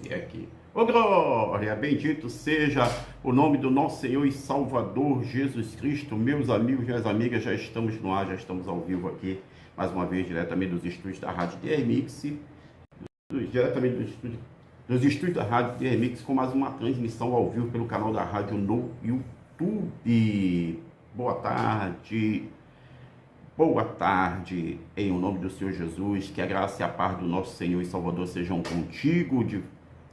você aqui. Ô glória, bendito seja o nome do nosso Senhor e Salvador Jesus Cristo. Meus amigos, minhas amigas, já estamos no ar, já estamos ao vivo aqui, mais uma vez, diretamente dos estúdios da Rádio DRMix, diretamente dos estúdios da Rádio DRMix, com mais uma transmissão ao vivo pelo canal da rádio no YouTube. Boa tarde, em nome do Senhor Jesus, que a graça e a paz do nosso Senhor e Salvador sejam contigo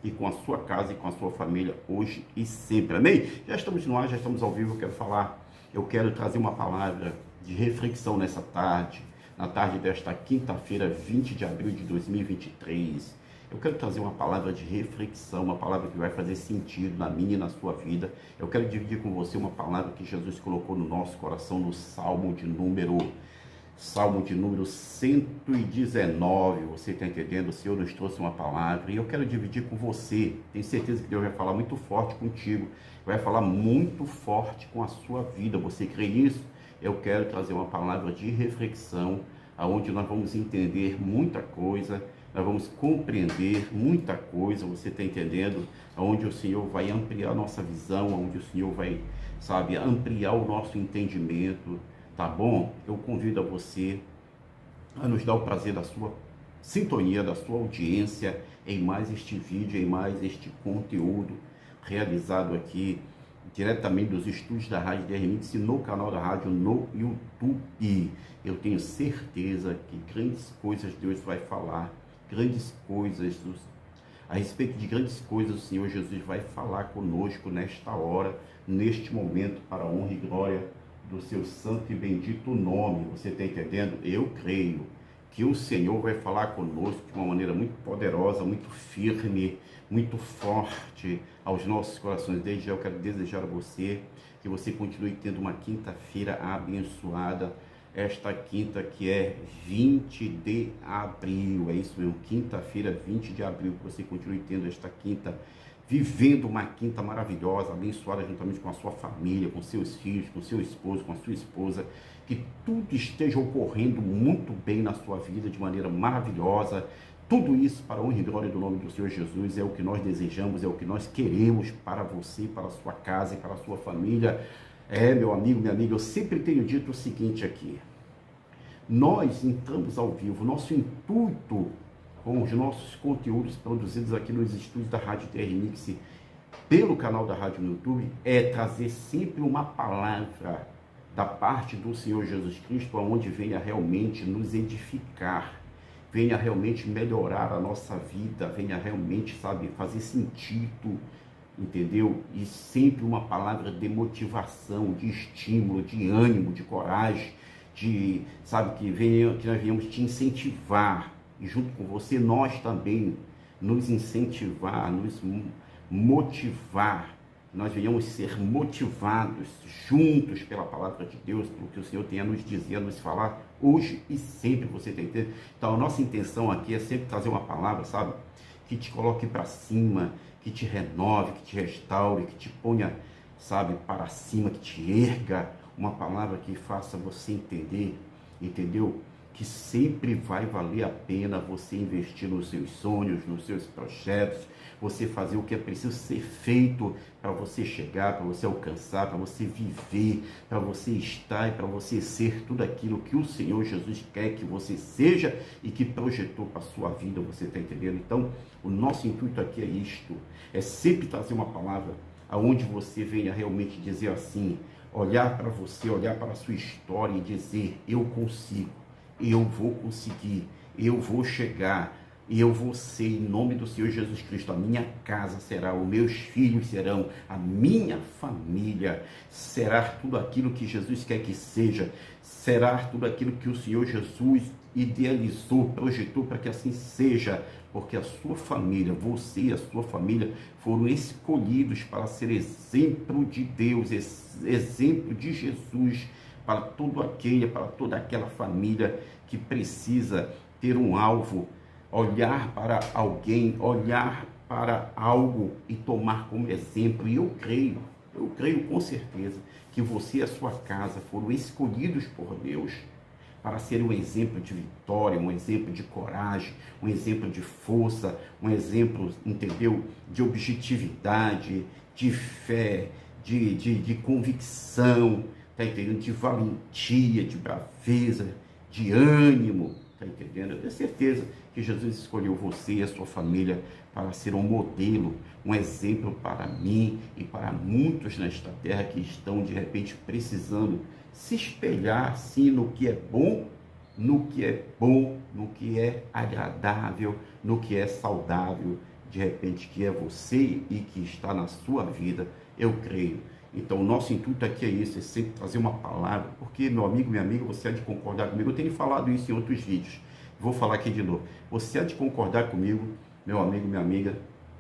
e com a sua casa e com a sua família, hoje e sempre, amém? Já estamos no ar, já estamos ao vivo, eu quero trazer uma palavra de reflexão nessa tarde, na tarde desta quinta-feira, 20 de abril de 2023, eu quero trazer uma palavra de reflexão, uma palavra que vai fazer sentido na minha e na sua vida. Eu quero dividir com você uma palavra que Jesus colocou no nosso coração, no Salmo de número 119, você está entendendo? O Senhor nos trouxe uma palavra e eu quero dividir com você. Tenho certeza que Deus vai falar muito forte contigo, vai falar muito forte com a sua vida. Você crê nisso? Eu quero trazer uma palavra de reflexão, onde nós vamos entender muita coisa, nós vamos compreender muita coisa, você está entendendo? Onde o Senhor vai ampliar a nossa visão, onde o Senhor vai, ampliar o nosso entendimento. Tá bom? Eu convido a você a nos dar o prazer da sua sintonia, da sua audiência em mais este vídeo, em mais este conteúdo realizado aqui diretamente dos estúdios da Rádio DRMix e no canal da rádio no YouTube. Eu tenho certeza que grandes coisas Deus vai falar, a respeito de grandes coisas o Senhor Jesus vai falar conosco nesta hora, neste momento, para a honra e glória do seu santo e bendito nome. Você está entendendo? Eu creio que o Senhor vai falar conosco de uma maneira muito poderosa, muito firme, muito forte aos nossos corações. Desde já eu quero desejar a você que você continue tendo uma quinta-feira abençoada, esta quinta que é 20 de abril, é isso mesmo, quinta-feira 20 de abril, que você continue tendo esta quinta, vivendo uma quinta maravilhosa, abençoada juntamente com a sua família, com seus filhos, com seu esposo, com a sua esposa, que tudo esteja ocorrendo muito bem na sua vida, de maneira maravilhosa. Tudo isso para a honra e glória do nome do Senhor Jesus, é o que nós desejamos, é o que nós queremos para você, para a sua casa e para a sua família. Meu amigo, minha amiga, eu sempre tenho dito o seguinte aqui: nós entramos ao vivo, nosso intuito com os nossos conteúdos produzidos aqui nos estúdios da Rádio DRMix, pelo canal da rádio no YouTube, é trazer sempre uma palavra da parte do Senhor Jesus Cristo, onde venha realmente nos edificar, venha realmente melhorar a nossa vida, venha realmente, fazer sentido, entendeu? E sempre uma palavra de motivação, de estímulo, de ânimo, de coragem, que nós venhamos te incentivar, e junto com você, nós também nos incentivar, nos motivar, nós venhamos ser motivados juntos pela palavra de Deus, pelo que o Senhor tem a nos dizer, a nos falar, hoje e sempre, você tem que ter. Então, a nossa intenção aqui é sempre trazer uma palavra, que te coloque para cima, que te renove, que te restaure, que te ponha, para cima, que te erga, uma palavra que faça você entender, entendeu? Que sempre vai valer a pena você investir nos seus sonhos, nos seus projetos, você fazer o que é preciso ser feito para você chegar, para você alcançar, para você viver, para você estar e para você ser tudo aquilo que o Senhor Jesus quer que você seja e que projetou para a sua vida, você está entendendo? Então, o nosso intuito aqui é isto, é sempre trazer uma palavra aonde você venha realmente dizer assim, olhar para você, olhar para a sua história e dizer, eu consigo, eu vou conseguir, eu vou chegar, eu vou ser, em nome do Senhor Jesus Cristo, a minha casa será, os meus filhos serão, a minha família será tudo aquilo que Jesus quer que seja, será tudo aquilo que o Senhor Jesus idealizou, projetou para que assim seja, porque a sua família, você e a sua família foram escolhidos para ser exemplo de Deus, exemplo de Jesus, para toda aquela família que precisa ter um alvo, olhar para alguém, olhar para algo e tomar como exemplo. E eu creio com certeza que você e a sua casa foram escolhidos por Deus para ser um exemplo de vitória, um exemplo de coragem, um exemplo de força, um exemplo, entendeu, de objetividade, de fé, de convicção, tá entendendo? De valentia, de braveza, de ânimo, tá entendendo? Eu tenho certeza que Jesus escolheu você e a sua família para ser um modelo, um exemplo para mim e para muitos nesta terra que estão de repente precisando se espelhar sim no que é bom, no que é agradável, no que é saudável, de repente que é você e que está na sua vida, eu creio. Então, o nosso intuito aqui é isso, é sempre trazer uma palavra, porque, meu amigo, minha amiga, você há de concordar comigo, eu tenho falado isso em outros vídeos, vou falar aqui de novo, você há de concordar comigo, meu amigo, minha amiga,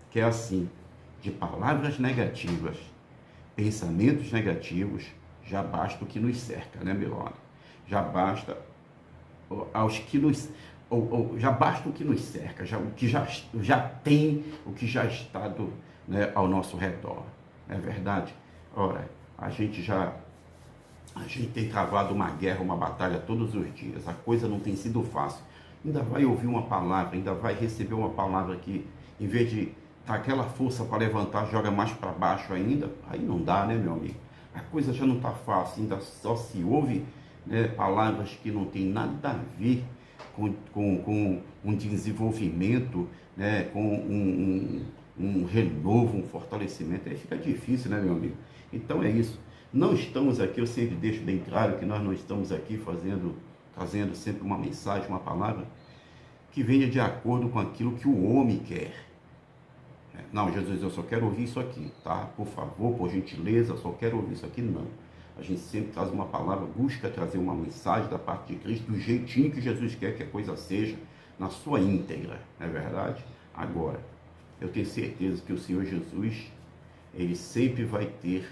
que é assim, de palavras negativas, pensamentos negativos, já basta o que nos cerca, né, meu amigo? Já basta aos que nos... já basta o que nos cerca, já, o que já tem, o que já está né, ao nosso redor, não é verdade? Ora, a gente tem travado uma guerra, uma batalha todos os dias, a coisa não tem sido fácil, ainda vai ouvir uma palavra, ainda vai receber uma palavra que, em vez de dar aquela força para levantar, joga mais para baixo ainda, aí não dá, né, meu amigo? A coisa já não está fácil, ainda só se ouve, né, palavras que não tem nada a ver com um desenvolvimento, né, com um renovo, um fortalecimento, aí fica difícil, né, meu amigo? Então é isso. Não estamos aqui, eu sempre deixo bem claro que nós não estamos aqui trazendo sempre uma mensagem, uma palavra que venha de acordo com aquilo que o homem quer. Não, Jesus, eu só quero ouvir isso aqui, tá? Por favor, por gentileza, eu só quero ouvir isso aqui. Não. A gente sempre traz uma palavra, busca trazer uma mensagem da parte de Cristo, do jeitinho que Jesus quer que a coisa seja, na sua íntegra, não é verdade? Agora, eu tenho certeza que o Senhor Jesus, Ele sempre vai ter,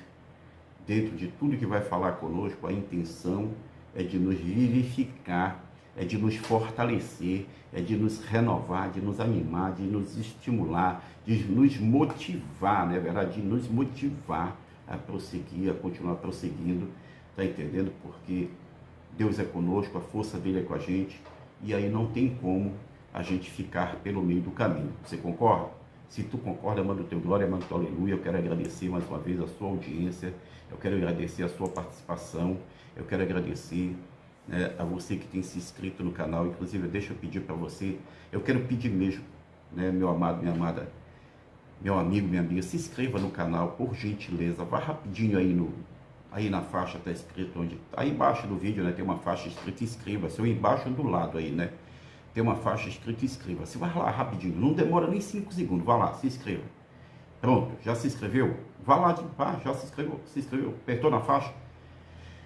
dentro de tudo que vai falar conosco, a intenção é de nos vivificar, é de nos fortalecer, é de nos renovar, de nos animar, de nos estimular, de nos motivar, não é verdade? De nos motivar a prosseguir, a continuar prosseguindo, tá entendendo? Porque Deus é conosco, a força dele é com a gente, e aí não tem como a gente ficar pelo meio do caminho. Você concorda? Se tu concorda, manda o teu glória, manda o teu aleluia. Eu quero agradecer mais uma vez a sua audiência, eu quero agradecer a sua participação, eu quero agradecer, né, a você que tem se inscrito no canal. Inclusive, deixa eu pedir para você, eu quero pedir mesmo, né, meu amado, minha amada, meu amigo, minha amiga, se inscreva no canal, por gentileza, vá rapidinho aí na faixa, está escrito onde, aí embaixo do vídeo, né, tem uma faixa escrita inscreva-se, ou embaixo do lado aí, né, tem uma faixa escrita inscreva-se, vai lá rapidinho, não demora nem 5 segundos, vá lá, se inscreva. Pronto, já se inscreveu? Vá lá de baixo, já se inscreveu, apertou na faixa,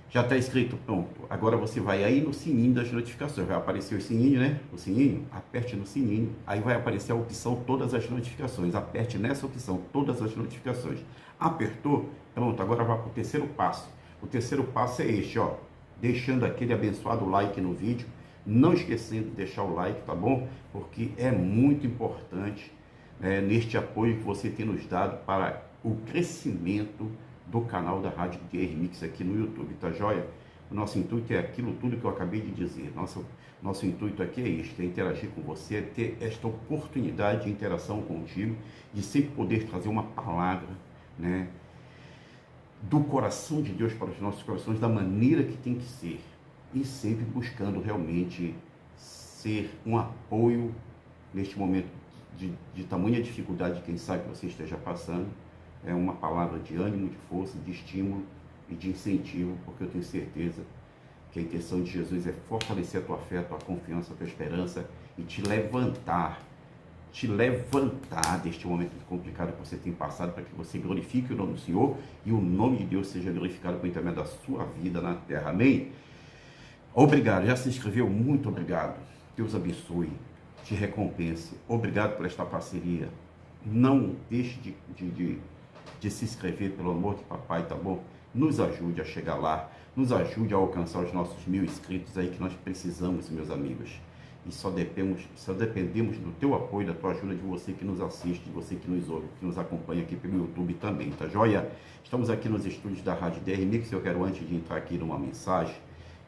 já está escrito, pronto. Agora você vai aí no sininho das notificações, vai aparecer o sininho, né? O sininho, aperte no sininho, aí vai aparecer a opção todas as notificações, aperte nessa opção todas as notificações. Apertou, pronto, agora vai para o terceiro passo. O terceiro passo é este, ó, deixando aquele abençoado like no vídeo, não esquecendo de deixar o like, tá bom? Porque é muito importante, né, neste apoio que você tem nos dado para o crescimento do canal da Rádio DR Mix aqui no YouTube, tá joia? O nosso intuito é aquilo tudo que eu acabei de dizer. Nosso intuito aqui é este, é interagir com você, é ter esta oportunidade de interação contigo, de sempre poder trazer uma palavra, né, do coração de Deus para os nossos corações, da maneira que tem que ser, e sempre buscando realmente ser um apoio neste momento de tamanha dificuldade, quem sabe que você esteja passando. É uma palavra de ânimo, de força, de estímulo e de incentivo, porque eu tenho certeza que a intenção de Jesus é fortalecer a tua fé, a tua confiança, a tua esperança e te levantar deste momento complicado que você tem passado, para que você glorifique o nome do Senhor e o nome de Deus seja glorificado por intermédio da sua vida na terra. Amém? Obrigado, já se inscreveu? Muito obrigado. Deus abençoe, te recompense. Obrigado por esta parceria. Não deixe de se inscrever, pelo amor de papai, tá bom? Nos ajude a chegar lá, nos ajude a alcançar os nossos 1000 inscritos aí que nós precisamos, meus amigos. E só dependemos do teu apoio, da tua ajuda, de você que nos assiste, de você que nos ouve, que nos acompanha aqui pelo YouTube também, tá joia? Estamos aqui nos estúdios da Rádio DR Mix. Eu quero, antes de entrar aqui numa mensagem,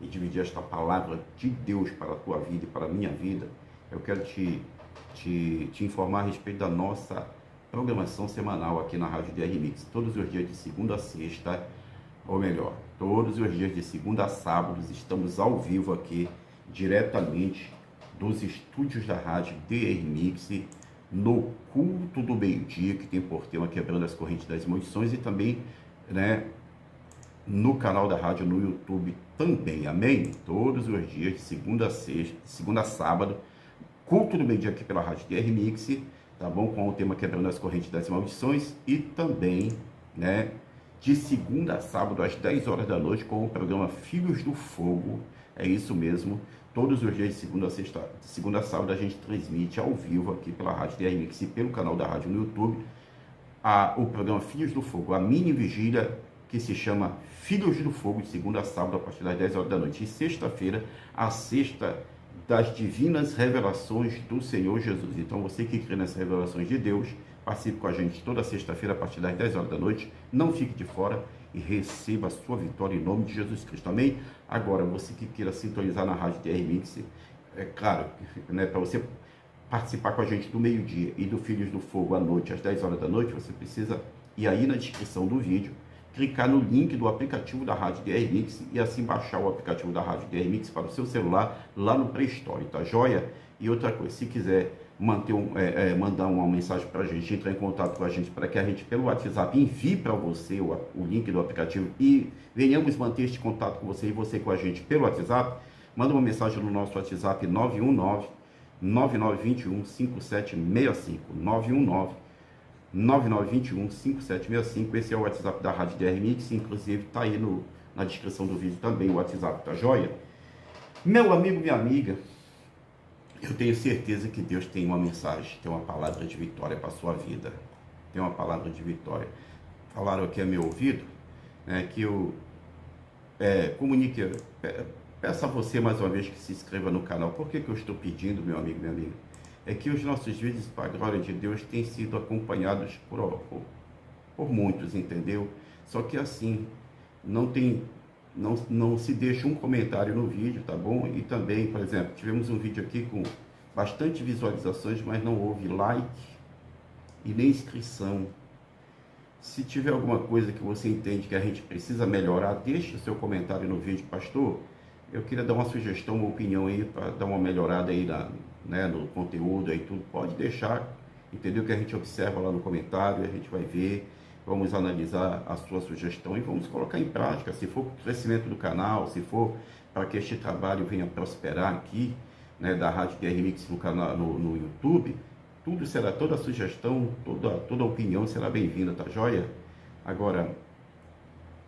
e dividir esta palavra de Deus para a tua vida e para a minha vida, eu quero te informar a respeito da nossa programação semanal aqui na Rádio DR Mix, todos os dias de segunda a sexta, ou melhor, todos os dias de segunda a sábado, estamos ao vivo aqui, diretamente dos estúdios da Rádio DR Mix, no culto do meio-dia, que tem por tema Quebrando as Correntes das Maldições, e também, né, no canal da rádio no YouTube também, amém? Todos os dias, de segunda a sexta, segunda a sábado, culto do meio-dia aqui pela Rádio DR Mix, tá bom? Com o tema Quebrando as Correntes das Maldições, e também, né, de segunda a sábado, às 10 horas da noite, com o programa Filhos do Fogo, é isso mesmo, todos os dias de segunda a sexta, de segunda a sábado, a gente transmite ao vivo aqui pela Rádio DR Mix e pelo canal da rádio no YouTube, o programa Filhos do Fogo, a mini vigília que se chama Filhos do Fogo, de segunda a sábado, a partir das 10 horas da noite. E sexta-feira, a sexta das divinas revelações do Senhor Jesus. Então, você que crê nas revelações de Deus, participe com a gente toda sexta-feira, a partir das 10 horas da noite. Não fique de fora e receba a sua vitória em nome de Jesus Cristo. Amém? Agora, você que queira sintonizar na Rádio DR Mix, é claro, né, para você participar com a gente do meio-dia e do Filhos do Fogo à noite, às 10 horas da noite, você precisa ir aí na descrição do vídeo, clicar no link do aplicativo da Rádio DR Mix e assim baixar o aplicativo da Rádio DR Mix para o seu celular lá no Play Store, tá joia? E outra coisa, se quiser mandar uma mensagem para a gente, entrar em contato com a gente para que a gente pelo WhatsApp envie para você o link do aplicativo e venhamos manter este contato com você e você com a gente pelo WhatsApp, manda uma mensagem no nosso WhatsApp 919-9921-5765, 919-9921-5765, esse é o WhatsApp da Rádio DR Mix, inclusive está aí na descrição do vídeo também o WhatsApp, tá joia? Meu amigo, minha amiga, eu tenho certeza que Deus tem uma mensagem, tem uma palavra de vitória para a sua vida, tem uma palavra de vitória. Falaram aqui a meu ouvido, né, que eu comunique, peço a você mais uma vez que se inscreva no canal. Por que eu estou pedindo, meu amigo, minha amiga? É que os nossos vídeos, para a glória de Deus, têm sido acompanhados por muitos, entendeu? Só que assim, não se deixa um comentário no vídeo, tá bom? E também, por exemplo, tivemos um vídeo aqui com bastante visualizações, mas não houve like e nem inscrição. Se tiver alguma coisa que você entende que a gente precisa melhorar, deixe o seu comentário no vídeo, pastor. Eu queria dar uma sugestão, uma opinião aí, para dar uma melhorada aí no conteúdo aí, tudo. Pode deixar, entendeu? Que a gente observa lá no comentário, a gente vai ver, vamos analisar a sua sugestão e vamos colocar em prática. Se for para o crescimento do canal, se for para que este trabalho venha prosperar aqui, né, da Rádio DR Mix no canal, no YouTube, toda sugestão, toda opinião será bem-vinda, tá joia? Agora,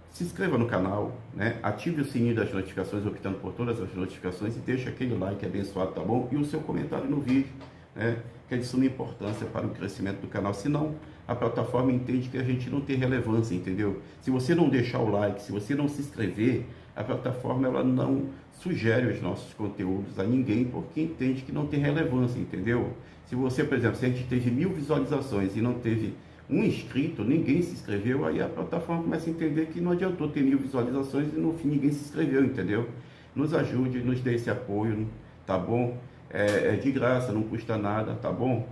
se inscreva no canal, né? Ative o sininho das notificações, optando por todas as notificações, e deixe aquele like abençoado, tá bom? E o seu comentário no vídeo, né? Que é de suma importância para o crescimento do canal. Senão, a plataforma entende que a gente não tem relevância, entendeu? Se você não deixar o like, se você não se inscrever, a plataforma ela não sugere os nossos conteúdos a ninguém, porque entende que não tem relevância, entendeu? Se você, por exemplo, se a gente teve 1000 visualizações e não teve um inscrito, ninguém se inscreveu, aí a plataforma começa a entender que não adiantou ter 1000 visualizações e no fim ninguém se inscreveu, entendeu? Nos ajude, nos dê esse apoio, tá bom? É de graça, não custa nada, tá bom?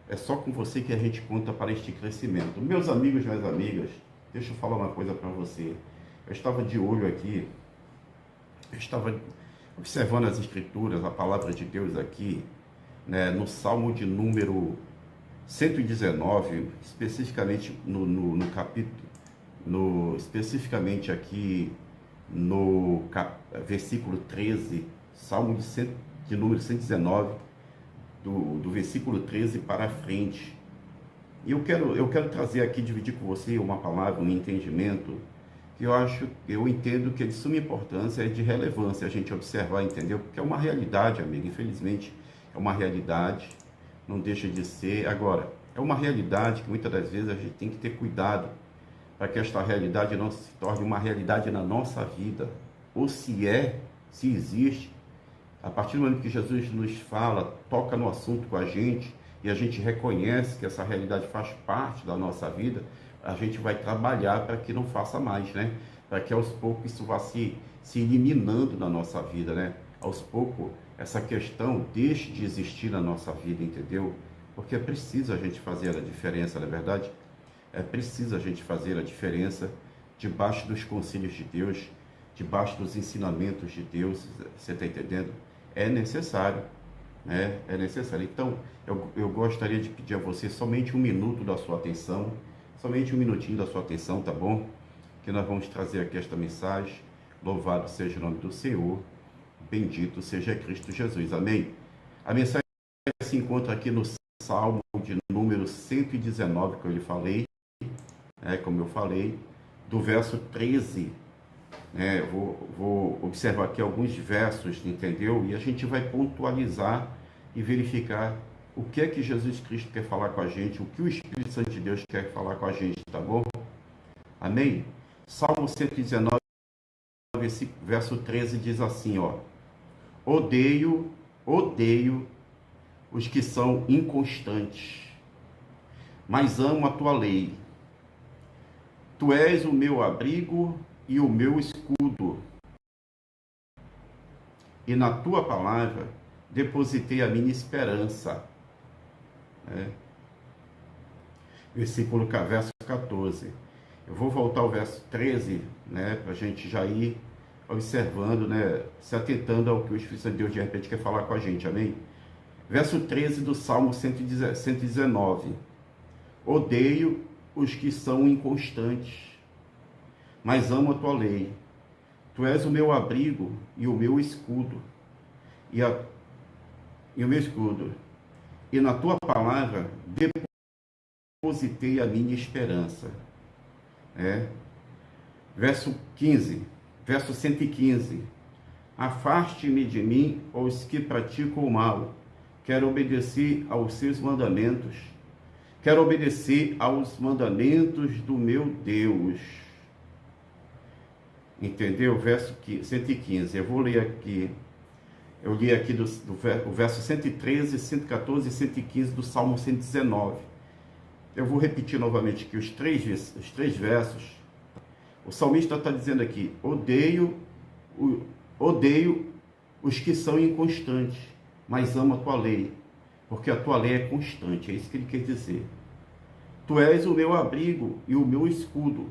É só com você que a gente conta para este crescimento. Meus amigos, minhas amigas, deixa eu falar uma coisa para você. Eu estava de olho aqui, eu estava observando as escrituras, a palavra de Deus aqui, né, no Salmo de número 119, especificamente no capítulo, especificamente aqui no versículo 13, Salmo de número 119, do versículo 13 para frente. E eu quero trazer aqui, dividir com você uma palavra, um entendimento, que eu entendo que é de suma importância, é de relevância a gente observar, entendeu? Porque é uma realidade, amigo, infelizmente, é uma realidade, não deixa de ser. Agora, é uma realidade que muitas das vezes a gente tem que ter cuidado para que esta realidade não se torne uma realidade na nossa vida, ou se existe, a partir do momento que Jesus nos fala, toca no assunto com a gente, e a gente reconhece que essa realidade faz parte da nossa vida, a gente vai trabalhar para que não faça mais, né? Para que aos poucos isso vá se se eliminando na nossa vida, né? Aos poucos, essa questão deixe de existir na nossa vida, entendeu? Porque é preciso a gente fazer a diferença, não é verdade? É preciso a gente fazer a diferença debaixo dos conselhos de Deus, debaixo dos ensinamentos de Deus, você está entendendo? É necessário, né? É necessário. Então, eu gostaria de pedir a você somente um minuto da sua atenção, somente um minutinho da sua atenção, tá bom? Que nós vamos trazer aqui esta mensagem. Louvado seja o nome do Senhor, bendito seja Cristo Jesus, amém? A mensagem se encontra aqui no Salmo de número 119, que eu lhe falei, como eu falei, do verso 13, né? Vou observar aqui alguns versos, entendeu? E a gente vai pontualizar e verificar o que é que Jesus Cristo quer falar com a gente, o que o Espírito Santo de Deus quer falar com a gente, tá bom? Amém? Salmo 119, verso 13 diz assim, ó: odeio os que são inconstantes, mas amo a tua lei. Tu és o meu abrigo e o meu escudo, e na tua palavra depositei a minha esperança. Verso 14. Eu vou voltar ao verso 13, né, para a gente já ir observando, né, se atentando ao que o Espírito Santo de Deus de repente quer falar com a gente, amém? Verso 13 do Salmo 119. Odeio os que são inconstantes, mas amo a tua lei. Tu és o meu abrigo e o meu escudo, e o meu escudo. E na tua palavra depositei a minha esperança. Verso 15, verso 115. Afaste-me de mim os que praticam o mal. Quero obedecer aos seus mandamentos. Quero obedecer aos mandamentos do meu Deus. Entendeu? Verso 115. Eu vou ler aqui. Eu li aqui o verso 113, 114 e 115 do Salmo 119. Eu vou repetir novamente aqui os três versos. O salmista está dizendo aqui: odeio os que são inconstantes, mas amo a tua lei, porque a tua lei é constante. É isso que ele quer dizer. Tu és o meu abrigo e o meu escudo,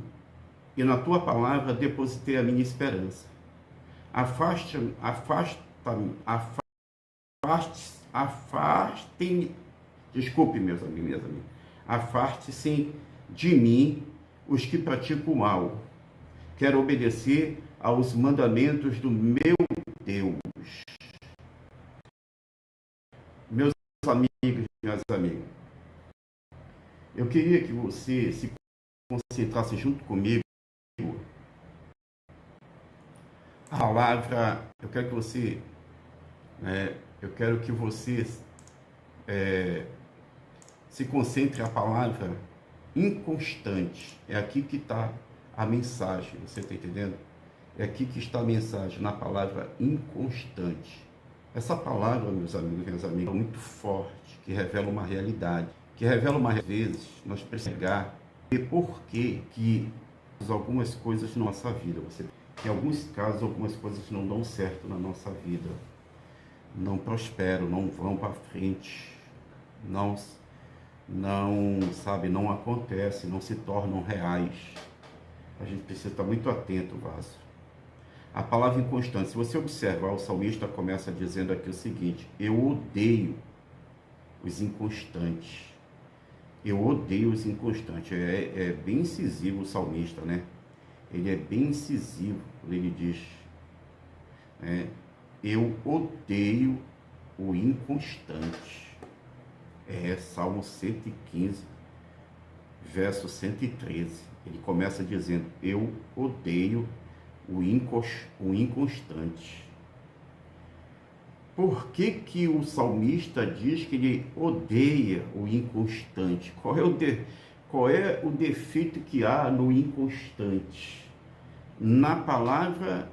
e na tua palavra depositei a minha esperança. Afaste-me, desculpe, meus amigos, minhas amigas, afaste-se de mim os que praticam o mal. Quero obedecer aos mandamentos do meu Deus. Meus amigos, minhas amigas, eu queria que você se concentrasse junto comigo. A palavra, eu quero que você se concentre a palavra inconstante. É aqui que está a mensagem, você está entendendo? É aqui que está a mensagem, na palavra inconstante. Essa palavra, meus amigos e minhas amigas, é muito forte, que revela uma realidade, às vezes, nós precisamos ver por que algumas coisas na nossa vida, em alguns casos, algumas coisas não dão certo na nossa vida, não prosperam, não vão para frente, não acontece, não se tornam reais. A gente precisa estar muito atento, vaso. A palavra inconstante, se você observar, o salmista começa dizendo aqui o seguinte: eu odeio os inconstantes. Eu odeio os inconstantes. É bem incisivo o salmista, né? Ele é bem incisivo, ele diz, eu odeio o inconstante. Salmo 115, verso 113. Ele começa dizendo: eu odeio o inconstante. Por que o salmista diz que ele odeia o inconstante? Qual é o defeito que há no inconstante? Na palavra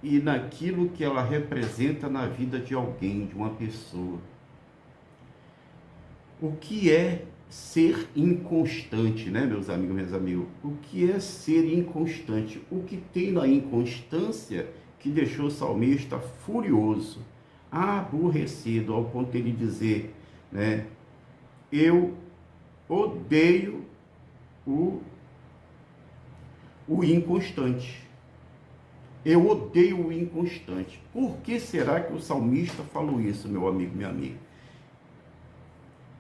e naquilo que ela representa na vida de alguém, de uma pessoa. O que é ser inconstante, né, meus amigos, meus amigos? O que é ser inconstante? O que tem na inconstância que deixou o salmista furioso, aborrecido, ao ponto de ele dizer, né, eu odeio o inconstante. Eu odeio o inconstante. Por que será que o salmista falou isso, meu amigo, minha amiga?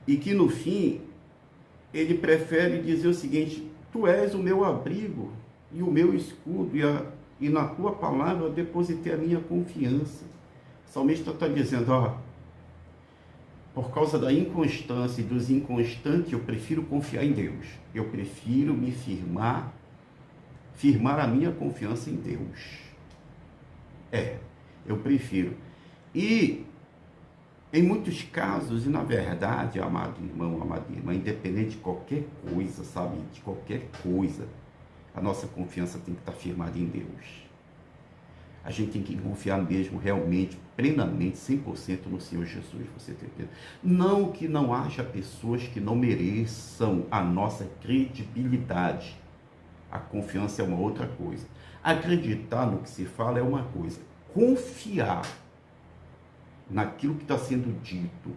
E que no fim, ele prefere dizer o seguinte: tu és o meu abrigo e o meu escudo, e na tua palavra eu depositei a minha confiança. O salmista está dizendo, ó, por causa da inconstância e dos inconstantes, eu prefiro confiar em Deus. Eu prefiro me firmar a minha confiança em Deus. Eu prefiro. E em muitos casos, e na verdade, amado irmão, amada irmã, independente de qualquer coisa, sabe, de qualquer coisa, a nossa confiança tem que estar firmada em Deus. A gente tem que confiar mesmo, realmente, plenamente, 100% no Senhor Jesus, você está entendendo? Não que não haja pessoas que não mereçam a nossa credibilidade. A confiança é uma outra coisa. Acreditar no que se fala é uma coisa. Confiar naquilo que está sendo dito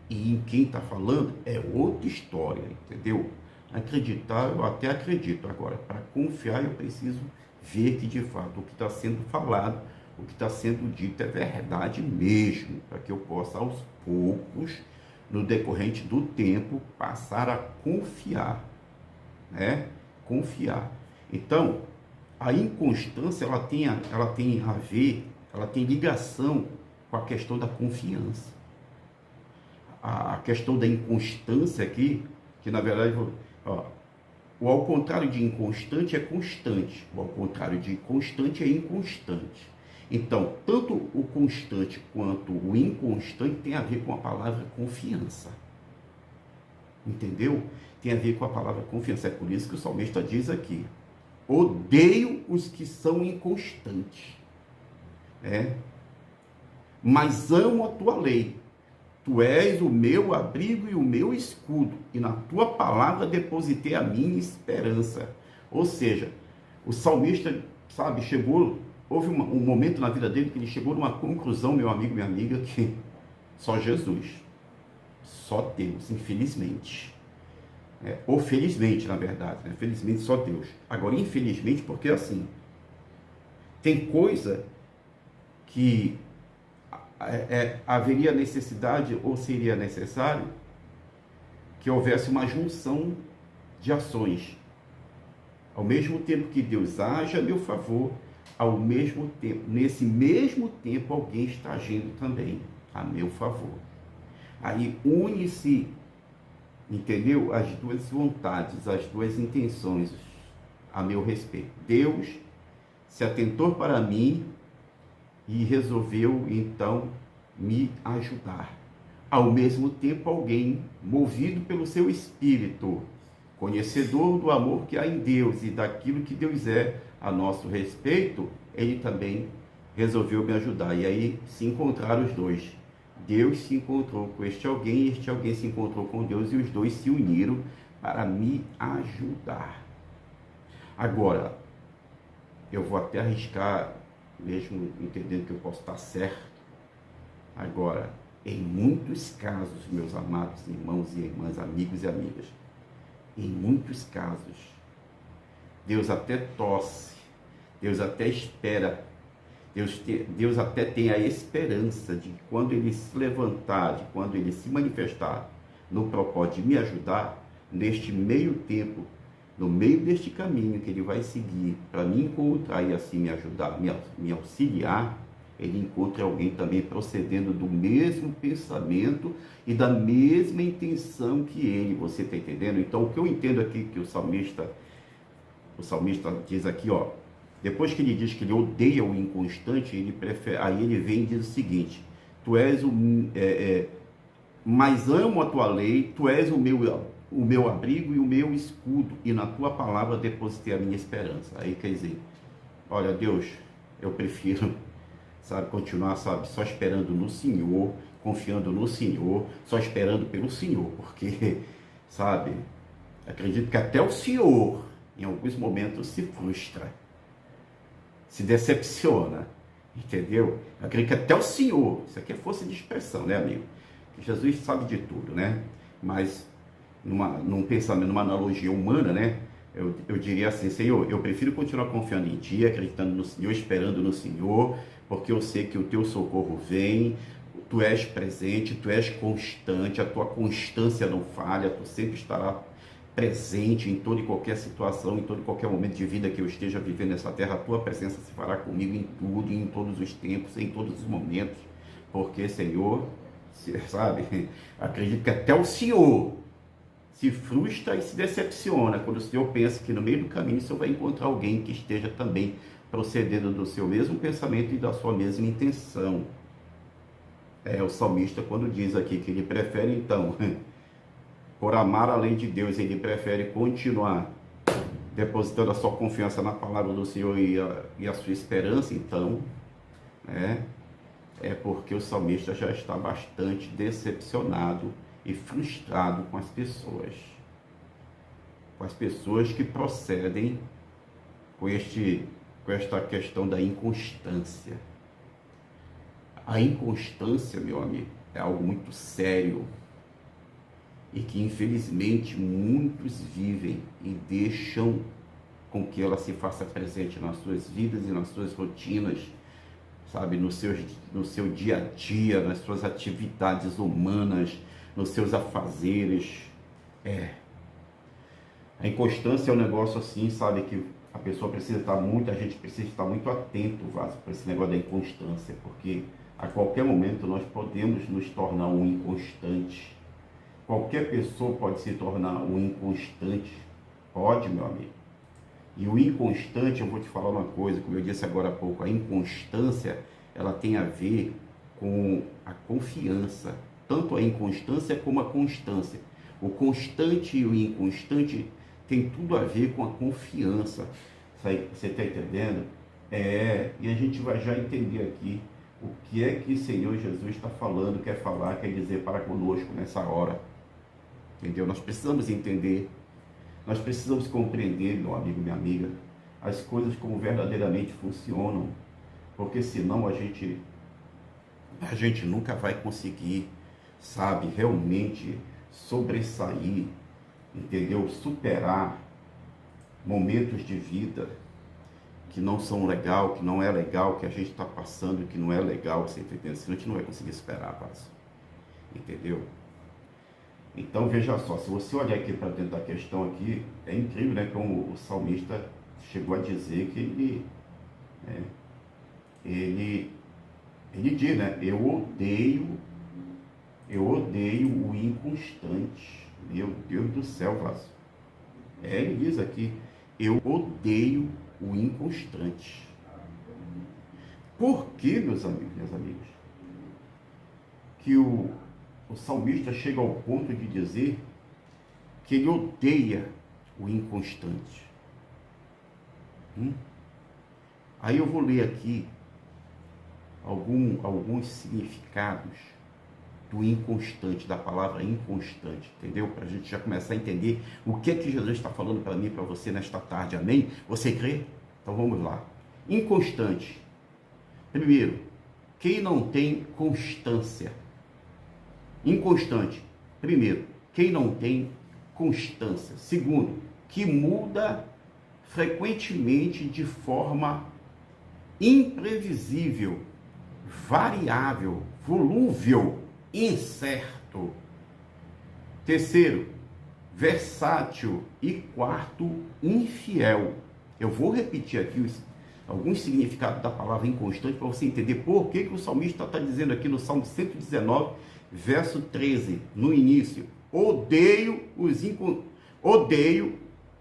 e em quem está falando é outra história, entendeu? Acreditar, eu até acredito. Agora, para confiar, eu preciso ver que, de fato, o que está sendo falado, o que está sendo dito é verdade mesmo, para que eu possa, aos poucos, no decorrente do tempo, passar a confiar, né? Confiar. Então, a inconstância, ela tem a ver, ela tem ligação com a questão da confiança. A questão da inconstância aqui, que na verdade, ó, o ao contrário de inconstante é constante, o ao contrário de constante é inconstante. Então, tanto o constante quanto o inconstante tem a ver com a palavra confiança. Entendeu? Tem a ver com a palavra confiança. É por isso que o salmista diz aqui: odeio os que são inconstantes, né? Mas amo a tua lei. Tu és o meu abrigo e o meu escudo, e na tua palavra depositei a minha esperança. Ou seja, o salmista, sabe, houve um momento na vida dele que ele chegou numa conclusão, meu amigo, minha amiga, que só Jesus, só Deus, infelizmente. Ou felizmente, na verdade, né? Felizmente só Deus. Agora, infelizmente, porque assim, tem coisa que haveria necessidade ou seria necessário que houvesse uma junção de ações. Ao mesmo tempo que Deus age a meu favor, ao mesmo tempo, nesse mesmo tempo, alguém está agindo também a meu favor. Aí une-se, entendeu? As duas vontades, as duas intenções a meu respeito. Deus se atentou para mim e resolveu, então, me ajudar. Ao mesmo tempo, alguém, movido pelo seu espírito, conhecedor do amor que há em Deus e daquilo que Deus é a nosso respeito, ele também resolveu me ajudar. E aí se encontraram os dois. Deus se encontrou com este alguém se encontrou com Deus, e os dois se uniram para me ajudar. Agora, eu vou até arriscar, mesmo entendendo que eu posso estar certo. Agora, em muitos casos, meus amados irmãos e irmãs, amigos e amigas, em muitos casos, Deus até torce, Deus até espera, Deus até tem a esperança de quando Ele se levantar, de quando Ele se manifestar no propósito de me ajudar, neste meio tempo, no meio deste caminho que Ele vai seguir para me encontrar e assim me ajudar, me auxiliar, Ele encontra alguém também procedendo do mesmo pensamento e da mesma intenção que ele. Você está entendendo? Então, o que eu entendo aqui que o salmista diz aqui, ó, depois que ele diz que ele odeia o inconstante, aí ele vem e diz o seguinte: tu és mas amo a tua lei, tu és o meu abrigo e o meu escudo, e na tua palavra depositei a minha esperança. Aí quer dizer, olha, Deus, eu prefiro, sabe, continuar, sabe, só esperando no Senhor, confiando no Senhor, só esperando pelo Senhor, porque sabe? Acredito que até o Senhor, em alguns momentos, se frustra, se decepciona, entendeu? Eu acredito que até o Senhor, isso aqui é força de expressão, né, amigo? Que Jesus sabe de tudo, né? Mas, num pensamento, numa analogia humana, né? Eu diria assim, Senhor, eu prefiro continuar confiando em Ti, acreditando no Senhor, esperando no Senhor, porque eu sei que o Teu socorro vem, Tu és presente, Tu és constante, a Tua constância não falha, Tu sempre estará presente em toda e qualquer situação, em todo e qualquer momento de vida que eu esteja vivendo nessa terra. A Tua presença se fará comigo em tudo, em todos os tempos, em todos os momentos, porque, Senhor, sabe, acredito que até o Senhor se frustra e se decepciona quando o Senhor pensa que no meio do caminho o Senhor vai encontrar alguém que esteja também procedendo do seu mesmo pensamento e da sua mesma intenção. O salmista, quando diz aqui que ele prefere, então, por amar a lei de Deus, ele prefere continuar depositando a sua confiança na palavra do Senhor e a sua esperança, então, é porque o salmista já está bastante decepcionado e frustrado com as pessoas que procedem com esta questão da inconstância. A inconstância, meu amigo, é algo muito sério e que infelizmente muitos vivem e deixam com que ela se faça presente nas suas vidas e nas suas rotinas, sabe, no seu dia a dia, nas suas atividades humanas, nos seus afazeres. A inconstância é um negócio assim, sabe, que a gente precisa estar muito atento, Vaso, para esse negócio da inconstância, porque a qualquer momento nós podemos nos tornar um inconstante. Qualquer pessoa pode se tornar um inconstante. Pode, meu amigo. E o inconstante, eu vou te falar uma coisa, como eu disse agora há pouco, a inconstância, ela tem a ver com a confiança. Tanto a inconstância como a constância. O constante e o inconstante tem tudo a ver com a confiança. Você está entendendo? E a gente vai já entender aqui o que é que o Senhor Jesus está falando, quer falar, quer dizer para conosco nessa hora. Entendeu? Nós precisamos entender, nós precisamos compreender, meu amigo, minha amiga, as coisas como verdadeiramente funcionam, porque senão a gente nunca vai conseguir, sabe, realmente sobressair, entendeu? Superar momentos de vida que não são legal, que não é legal, que a gente está passando, que não é legal, você entendeu? Senão a gente não vai conseguir superar, rapaz. Entendeu? Então veja só, se você olhar aqui para dentro da questão aqui, é incrível, né, como o salmista chegou a dizer que ele diz, né, eu odeio o inconstante. Meu Deus do céu, Vaso. Ele diz aqui, eu odeio o inconstante. Por que, meus amigos, minhas amigas, que o salmista chega ao ponto de dizer que ele odeia o inconstante? Aí eu vou ler aqui alguns significados do inconstante, da palavra inconstante, entendeu? Para a gente já começar a entender o que é que Jesus está falando para mim e para você nesta tarde, amém? Você crê? Então vamos lá. Inconstante. Primeiro, quem não tem constância. Inconstante. Primeiro, quem não tem constância. Segundo, que muda frequentemente de forma imprevisível, variável, volúvel, incerto. Terceiro, versátil. E quarto, infiel. Eu vou repetir aqui alguns significados da palavra inconstante para você entender por que o salmista está dizendo aqui no Salmo 119, verso 13, no início: odeio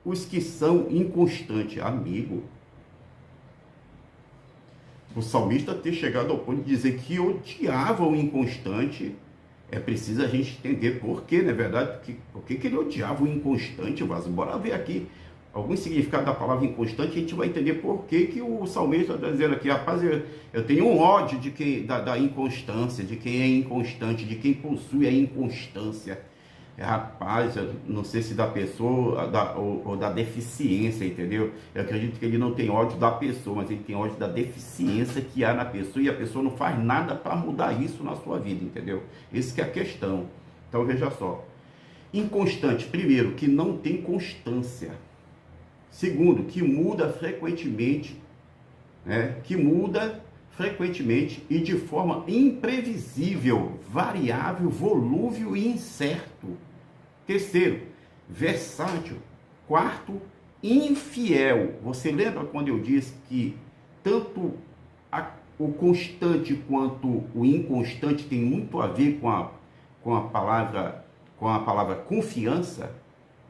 os que são inconstantes. Amigo, o salmista ter chegado ao ponto de dizer que odiava o inconstante, é preciso a gente entender por quê, não é verdade? Por que ele odiava o inconstante, Vaso? Bora ver aqui alguns significados da palavra inconstante, a gente vai entender por que o salmista está dizendo aqui, rapaz, eu tenho um ódio da inconstância, de quem é inconstante, de quem possui a inconstância. Rapaz, eu não sei se da pessoa ou da deficiência, entendeu? Eu acredito que ele não tem ódio da pessoa, mas ele tem ódio da deficiência que há na pessoa, e a pessoa não faz nada para mudar isso na sua vida, entendeu? Essa que é a questão. Então veja só. Inconstante, primeiro, que não tem constância. Segundo, que muda frequentemente, né? Que muda frequentemente e de forma imprevisível, variável, volúvel e incerto. Terceiro, versátil. Quarto, infiel. Você lembra quando eu disse que tanto o constante quanto o inconstante tem muito a ver com a palavra confiança?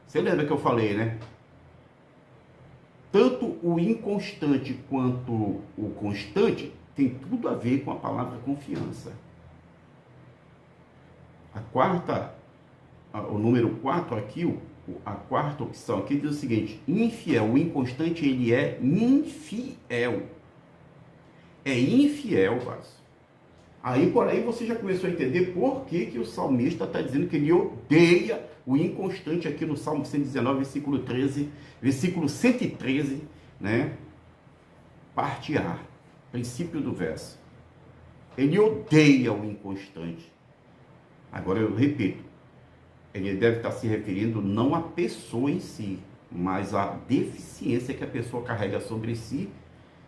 Você lembra que eu falei, né? Tanto o inconstante quanto o constante tem tudo a ver com a palavra confiança. O número 4 aqui, a quarta opção aqui diz o seguinte: infiel. O inconstante, ele é infiel. É infiel, Vaz. Aí por aí você já começou a entender por que o salmista está dizendo que ele odeia o inconstante aqui no Salmo 119, versículo 13, versículo 113, né? Parte A, princípio do verso. Ele odeia o inconstante. Agora eu repito, ele deve estar se referindo não à pessoa em si, mas à deficiência que a pessoa carrega sobre si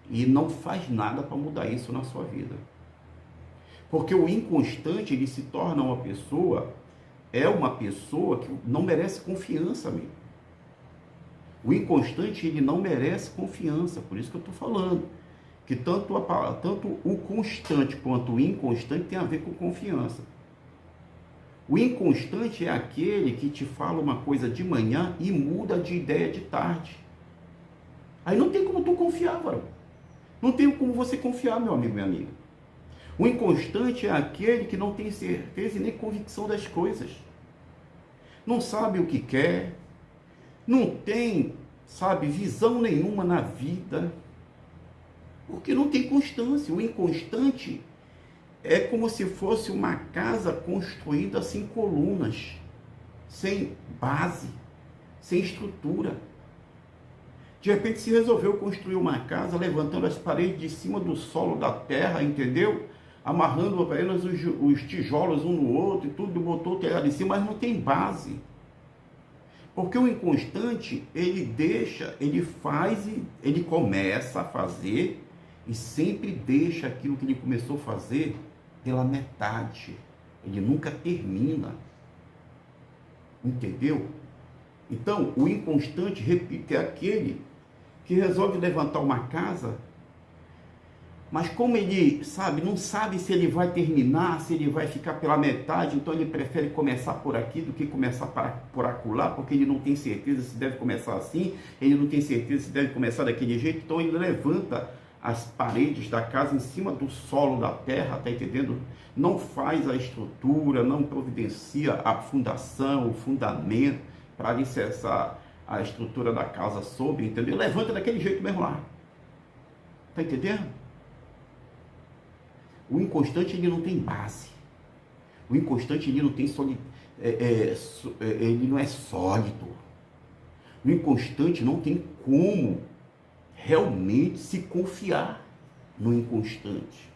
e não faz nada para mudar isso na sua vida. Porque o inconstante, ele se torna uma pessoa que não merece confiança, amigo. O inconstante, ele não merece confiança, por isso que eu estou falando. Que tanto o constante quanto o inconstante tem a ver com confiança. O inconstante é aquele que te fala uma coisa de manhã e muda de ideia de tarde. Aí não tem como tu confiar, varão. Não tem como você confiar, meu amigo, minha amiga. O inconstante é aquele que não tem certeza e nem convicção das coisas. Não sabe o que quer, não tem, visão nenhuma na vida, porque não tem constância. O inconstante é como se fosse uma casa construída sem colunas, sem base, sem estrutura. De repente se resolveu construir uma casa levantando as paredes de cima do solo da terra, entendeu? Amarrando apenas os tijolos um no outro e tudo, botou o telhado em cima, mas não tem base. Porque o inconstante, ele começa a fazer e sempre deixa aquilo que ele começou a fazer pela metade. Ele nunca termina. Entendeu? Então, o inconstante, repito, é aquele que resolve levantar uma casa, mas como ele, não sabe se ele vai terminar, se ele vai ficar pela metade, então ele prefere começar por aqui do que começar por acolá, porque ele não tem certeza se deve começar assim, ele não tem certeza se deve começar daquele jeito, então ele levanta as paredes da casa em cima do solo da terra, tá entendendo? Não faz a estrutura, não providencia a fundação, o fundamento, para alicerçar a estrutura da casa sobre, entendeu? Levanta daquele jeito mesmo lá. Tá entendendo? O inconstante, ele não tem base. O inconstante, ele não tem ele não é sólido. O inconstante não tem como realmente se confiar no inconstante.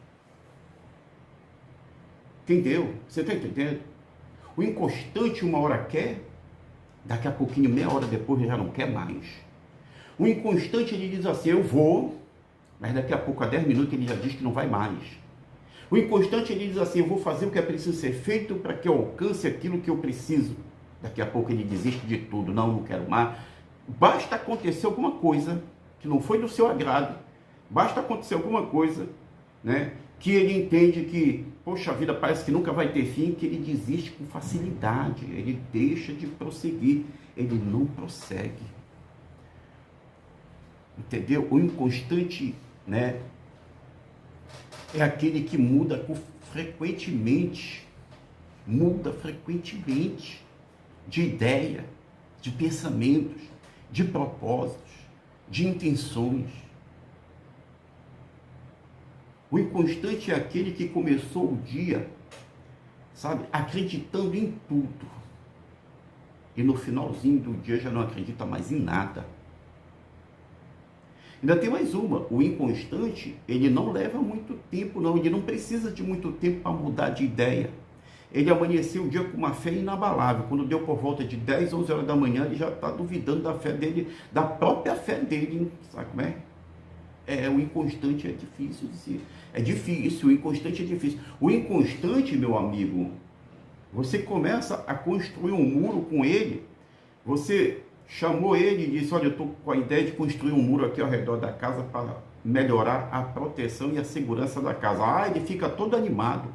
Entendeu? Você está entendendo? O inconstante uma hora quer, daqui a pouquinho, meia hora depois, já não quer mais. O inconstante, ele diz assim, eu vou, mas daqui a pouco, a 10 minutos, ele já diz que não vai mais. O inconstante, ele diz assim, eu vou fazer o que é preciso ser feito para que eu alcance aquilo que eu preciso. Daqui a pouco ele desiste de tudo, não quero mais. Basta acontecer alguma coisa que não foi do seu agrado, basta acontecer alguma coisa, né, que ele entende que, poxa vida, parece que nunca vai ter fim, que ele desiste com facilidade, ele deixa de prosseguir, ele não prossegue. Entendeu? O inconstante, né, é aquele que muda frequentemente de ideia, de pensamentos, de propósitos, de intenções. O inconstante é aquele que começou o dia, acreditando em tudo. e no finalzinho do dia já não acredita mais em nada. Ainda tem mais uma, o inconstante, ele não leva muito tempo não, ele não precisa de muito tempo para mudar de ideia. Ele amanheceu o dia com uma fé inabalável, quando deu por volta de 10, 11 horas da manhã, ele já está duvidando da fé dele, da própria fé dele, sabe como é? O inconstante é difícil de se... É difícil, o inconstante é difícil. O inconstante, meu amigo, você começa a construir um muro com ele, você chamou ele e disse, olha, eu estou com a ideia de construir um muro aqui ao redor da casa para melhorar a proteção e a segurança da casa. Ah, ele fica todo animado.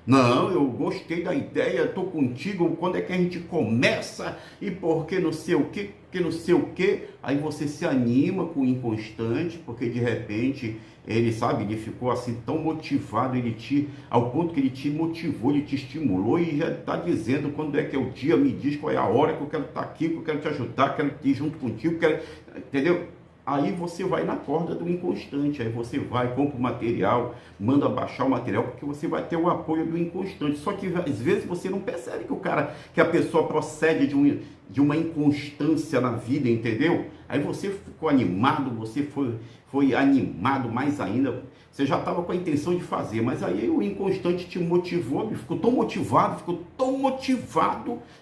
Não, eu gostei da ideia, estou contigo, quando é que a gente começa? E porque não sei o que, porque não sei o que. Aí você se anima com o inconstante, porque de repente, ele sabe, ele ficou assim tão motivado, ao ponto que ele te motivou, ele te estimulou e já está dizendo quando é que é o dia, me diz qual é a hora que eu quero estar aqui, que eu quero te ajudar, quero ir junto contigo, entendeu? Aí você vai na corda do inconstante, aí você vai, compra o material, manda baixar o material, porque você vai ter o apoio do inconstante. Só que às vezes você não percebe que a pessoa procede de uma inconstância na vida, entendeu? Aí você ficou animado, você foi animado mais ainda, você já estava com a intenção de fazer, mas aí o inconstante te motivou, ele ficou tão motivado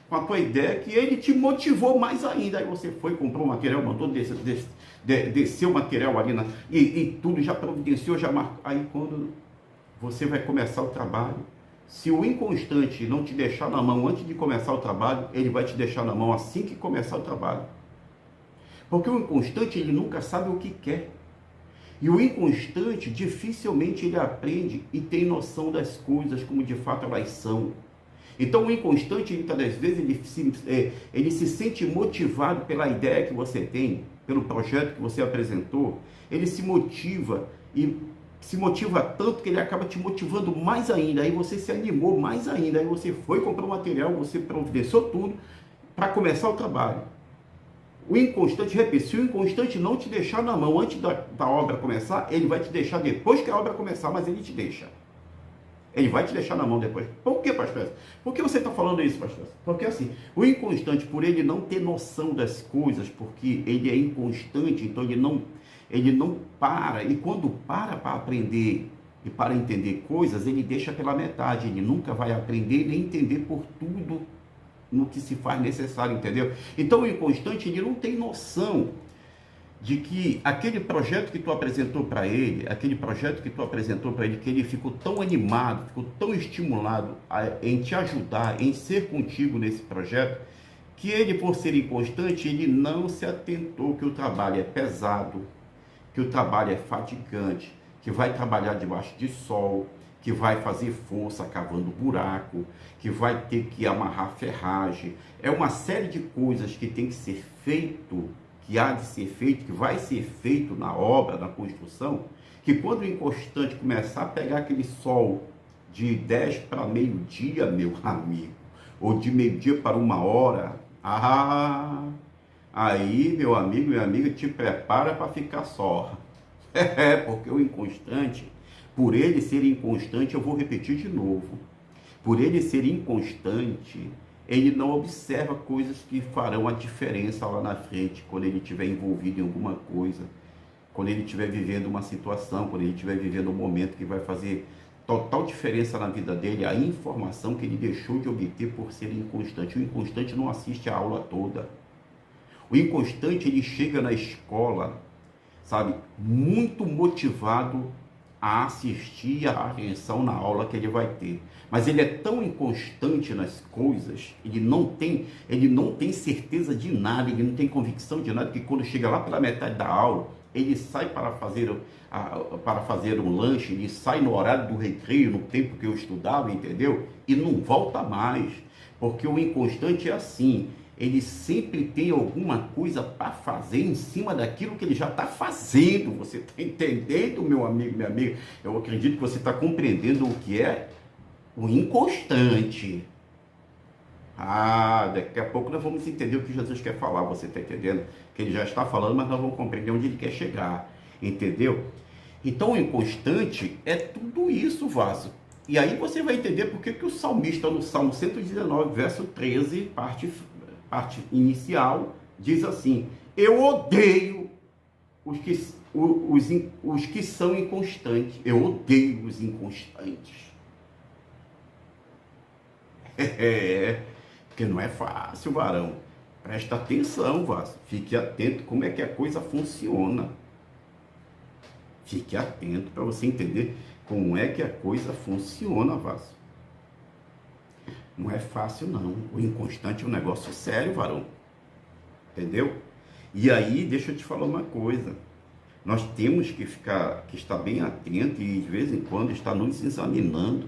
com a tua ideia, que ele te motivou mais ainda. Aí você foi, comprou o material, mandou descer o material ali, e tudo já providenciou, já marcou. Aí quando você vai começar o trabalho, se o inconstante não te deixar na mão antes de começar o trabalho, ele vai te deixar na mão assim que começar o trabalho. Porque o inconstante, ele nunca sabe o que quer. E o inconstante, dificilmente ele aprende e tem noção das coisas como de fato elas são. Então o inconstante, muitas das vezes, ele se sente motivado pela ideia que você tem, pelo projeto que você apresentou, ele se motiva e se motiva tanto que ele acaba te motivando mais ainda, aí você se animou mais ainda, aí você foi comprar o material, você providenciou tudo para começar o trabalho. O inconstante, repito, se o inconstante não te deixar na mão antes da obra começar, ele vai te deixar depois que a obra começar, mas ele te deixa. Ele vai te deixar na mão depois. Por que, pastor? Por que você está falando isso, pastor? Porque assim, o inconstante, por ele não ter noção das coisas, porque ele é inconstante, então ele não para, e quando para aprender e para entender coisas, ele deixa pela metade, ele nunca vai aprender nem entender por tudo no que se faz necessário, entendeu? Então o inconstante, ele não tem noção de que aquele projeto que tu apresentou para ele, que ele ficou tão animado, ficou tão estimulado em te ajudar, em ser contigo nesse projeto, que ele, por ser inconstante, ele não se atentou que o trabalho é pesado, que o trabalho é fatigante, que vai trabalhar debaixo de sol, que vai fazer força cavando buraco, que vai ter que amarrar ferragem. É uma série de coisas que tem que ser feito, que há de ser feito, que vai ser feito na obra, na construção, que quando o inconstante começar a pegar aquele sol de 10 para meio-dia, meu amigo, ou de meio-dia para 1 hora, aí, meu amigo, minha amiga, te prepara para ficar só. Porque o inconstante, por ele ser inconstante, eu vou repetir de novo, por ele ser inconstante, ele não observa coisas que farão a diferença lá na frente, quando ele estiver envolvido em alguma coisa, quando ele estiver vivendo uma situação, quando ele estiver vivendo um momento que vai fazer total diferença na vida dele, a informação que ele deixou de obter por ser inconstante. O inconstante não assiste a aula toda. O inconstante, ele chega na escola, sabe, muito motivado a assistir a atenção na aula que ele vai ter. Mas ele é tão inconstante nas coisas, ele não tem certeza de nada, ele não tem convicção de nada, que quando chega lá pela metade da aula, ele sai para fazer um lanche, ele sai no horário do recreio, no tempo que eu estudava, entendeu? E não volta mais, porque o inconstante é assim, ele sempre tem alguma coisa para fazer em cima daquilo que ele já está fazendo. Você está entendendo, meu amigo, minha amiga? Eu acredito que você está compreendendo o que é o inconstante. Daqui a pouco nós vamos entender o que Jesus quer falar. Você está entendendo? Que ele já está falando, mas nós vamos compreender onde ele quer chegar. Entendeu? Então o inconstante é tudo isso, vaso. E aí você vai entender por que o salmista, no Salmo 119, verso 13, parte inicial, diz assim: eu odeio os que são inconstantes. Eu odeio os inconstantes. Porque não é fácil, varão. Presta atenção, Vasco. Fique atento como é que a coisa funciona. Fique atento para você entender como é que a coisa funciona, Vasco. Não é fácil, não. O inconstante é um negócio sério, varão. Entendeu? E aí, deixa eu te falar uma coisa. Nós temos que estar bem atento e, de vez em quando, estar nos examinando.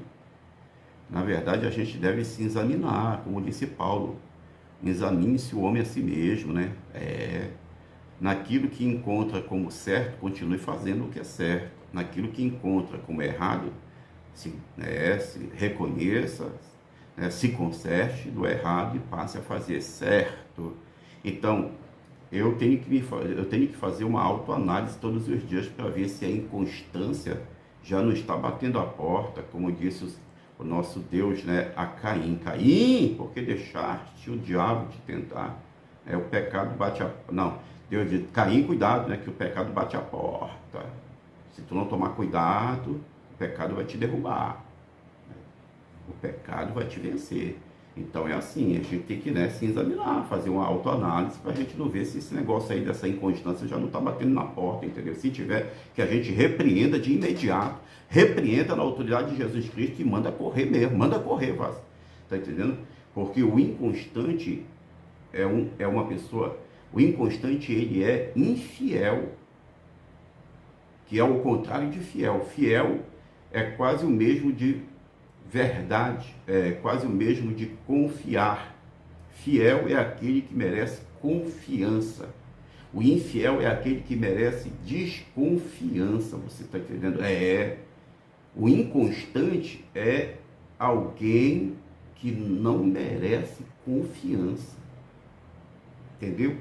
Na verdade, a gente deve se examinar, como disse Paulo. Examine-se o homem a si mesmo, né? Naquilo que encontra como certo, continue fazendo o que é certo. Naquilo que encontra como errado, se reconheça, se conserte do errado e passe a fazer certo. Então, eu tenho que fazer uma autoanálise todos os dias para ver se a inconstância já não está batendo a porta, como disse o nosso Deus, né, a Caim. Caim, por que deixaste o diabo te tentar? O pecado bate a... Não, Deus diz, Caim, cuidado, né, que o pecado bate a porta. Se tu não tomar cuidado, o pecado vai te derrubar. O pecado vai te vencer. Então é assim, a gente tem que, né, se examinar, fazer uma autoanálise para a gente não ver se esse negócio aí dessa inconstância já não está batendo na porta, entendeu? Se tiver, que a gente repreenda de imediato, repreenda na autoridade de Jesus Cristo e manda correr mesmo, manda correr, Vasco. Tá entendendo? Porque o inconstante é uma pessoa, o inconstante ele é infiel, que é o contrário de fiel. Fiel é quase o mesmo de verdade, é quase o mesmo de confiar. Fiel é aquele que merece confiança. O infiel é aquele que merece desconfiança. Você está entendendo? O inconstante é alguém que não merece confiança. Entendeu?